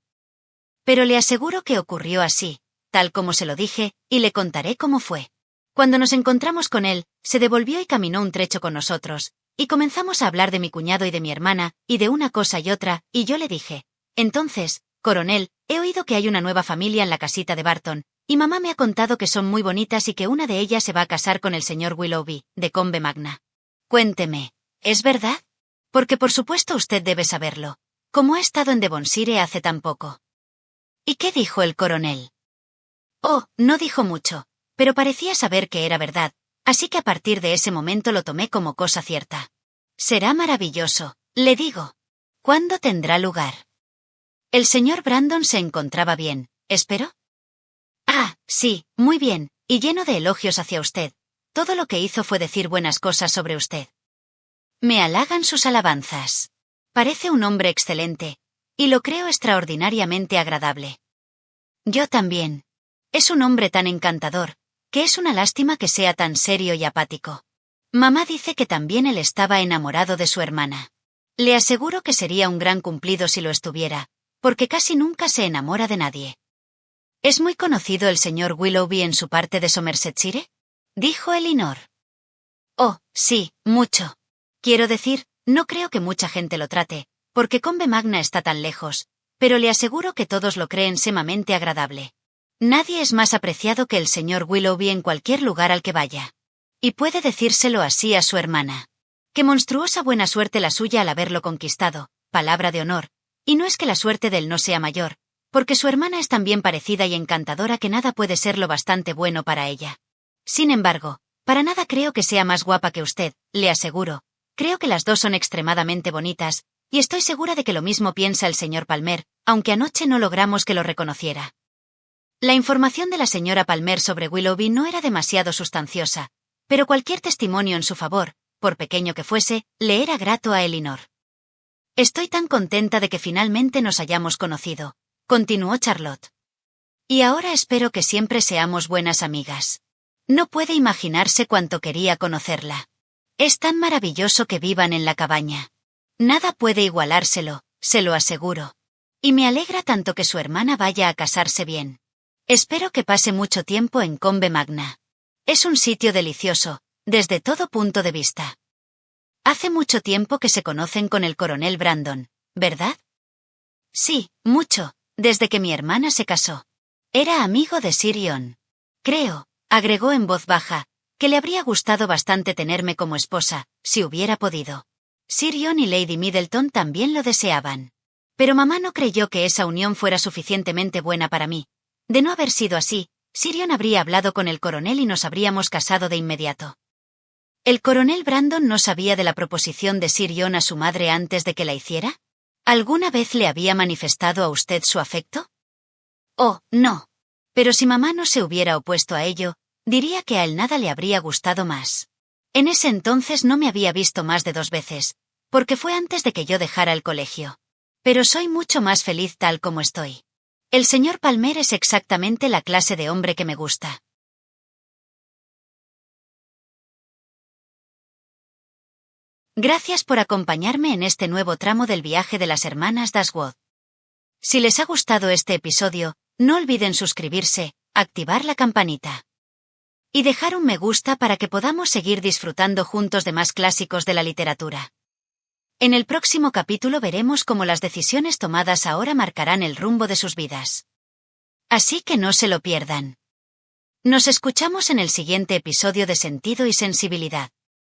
Pero le aseguro que ocurrió así, tal como se lo dije, y le contaré cómo fue. Cuando nos encontramos con él, se devolvió y caminó un trecho con nosotros, y comenzamos a hablar de mi cuñado y de mi hermana, y de una cosa y otra, y yo le dije, entonces, coronel, he oído que hay una nueva familia en la casita de Barton, y mamá me ha contado que son muy bonitas y que una de ellas se va a casar con el señor Willoughby, de Combe Magna. Cuénteme, ¿es verdad? Porque por supuesto usted debe saberlo, como ha estado en Devonshire hace tan poco. ¿Y qué dijo el coronel? Oh, no dijo mucho, pero parecía saber que era verdad, así que a partir de ese momento lo tomé como cosa cierta. Será maravilloso, le digo. ¿Cuándo tendrá lugar? El señor Brandon se encontraba bien, ¿espero? Ah, sí, muy bien, y lleno de elogios hacia usted. Todo lo que hizo fue decir buenas cosas sobre usted. Me halagan sus alabanzas. Parece un hombre excelente, y lo creo extraordinariamente agradable. Yo también. Es un hombre tan encantador, que es una lástima que sea tan serio y apático. Mamá dice que también él estaba enamorado de su hermana. Le aseguro que sería un gran cumplido si lo estuviera, porque casi nunca se enamora de nadie. ¿Es muy conocido el señor Willoughby en su parte de Somersetshire? Dijo Elinor. Oh, sí, mucho. Quiero decir, no creo que mucha gente lo trate, porque Combe Magna está tan lejos, pero le aseguro que todos lo creen sumamente agradable. Nadie es más apreciado que el señor Willoughby en cualquier lugar al que vaya. Y puede decírselo así a su hermana. Qué monstruosa buena suerte la suya al haberlo conquistado, palabra de honor, y no es que la suerte de él no sea mayor, porque su hermana es tan bien parecida y encantadora que nada puede ser lo bastante bueno para ella. Sin embargo, para nada creo que sea más guapa que usted, le aseguro. Creo que las dos son extremadamente bonitas, y estoy segura de que lo mismo piensa el señor Palmer, aunque anoche no logramos que lo reconociera. La información de la señora Palmer sobre Willoughby no era demasiado sustanciosa, pero cualquier testimonio en su favor, por pequeño que fuese, le era grato a Elinor. Estoy tan contenta de que finalmente nos hayamos conocido, continuó Charlotte. Y ahora espero que siempre seamos buenas amigas. No puede imaginarse cuánto quería conocerla. Es tan maravilloso que vivan en la cabaña. Nada puede igualárselo, se lo aseguro. Y me alegra tanto que su hermana vaya a casarse bien. Espero que pase mucho tiempo en Combe Magna. Es un sitio delicioso, desde todo punto de vista. Hace mucho tiempo que se conocen con el coronel Brandon, ¿verdad? Sí, mucho, desde que mi hermana se casó. Era amigo de Sir John. Creo, agregó en voz baja, que le habría gustado bastante tenerme como esposa, si hubiera podido. Sir John y Lady Middleton también lo deseaban. Pero mamá no creyó que esa unión fuera suficientemente buena para mí. De no haber sido así, Sir John habría hablado con el coronel y nos habríamos casado de inmediato. ¿El coronel Brandon no sabía de la proposición de Sir John a su madre antes de que la hiciera? ¿Alguna vez le había manifestado a usted su afecto? Oh, no. Pero si mamá no se hubiera opuesto a ello, diría que a él nada le habría gustado más. En ese entonces no me había visto más de 2 veces, porque fue antes de que yo dejara el colegio. Pero soy mucho más feliz tal como estoy. El señor Palmer es exactamente la clase de hombre que me gusta. Gracias por acompañarme en este nuevo tramo del viaje de las hermanas Dashwood. Si les ha gustado este episodio, no olviden suscribirse, activar la campanita y dejar un me gusta para que podamos seguir disfrutando juntos de más clásicos de la literatura. En el próximo capítulo veremos cómo las decisiones tomadas ahora marcarán el rumbo de sus vidas. Así que no se lo pierdan. Nos escuchamos en el siguiente episodio de Sentido y Sensibilidad.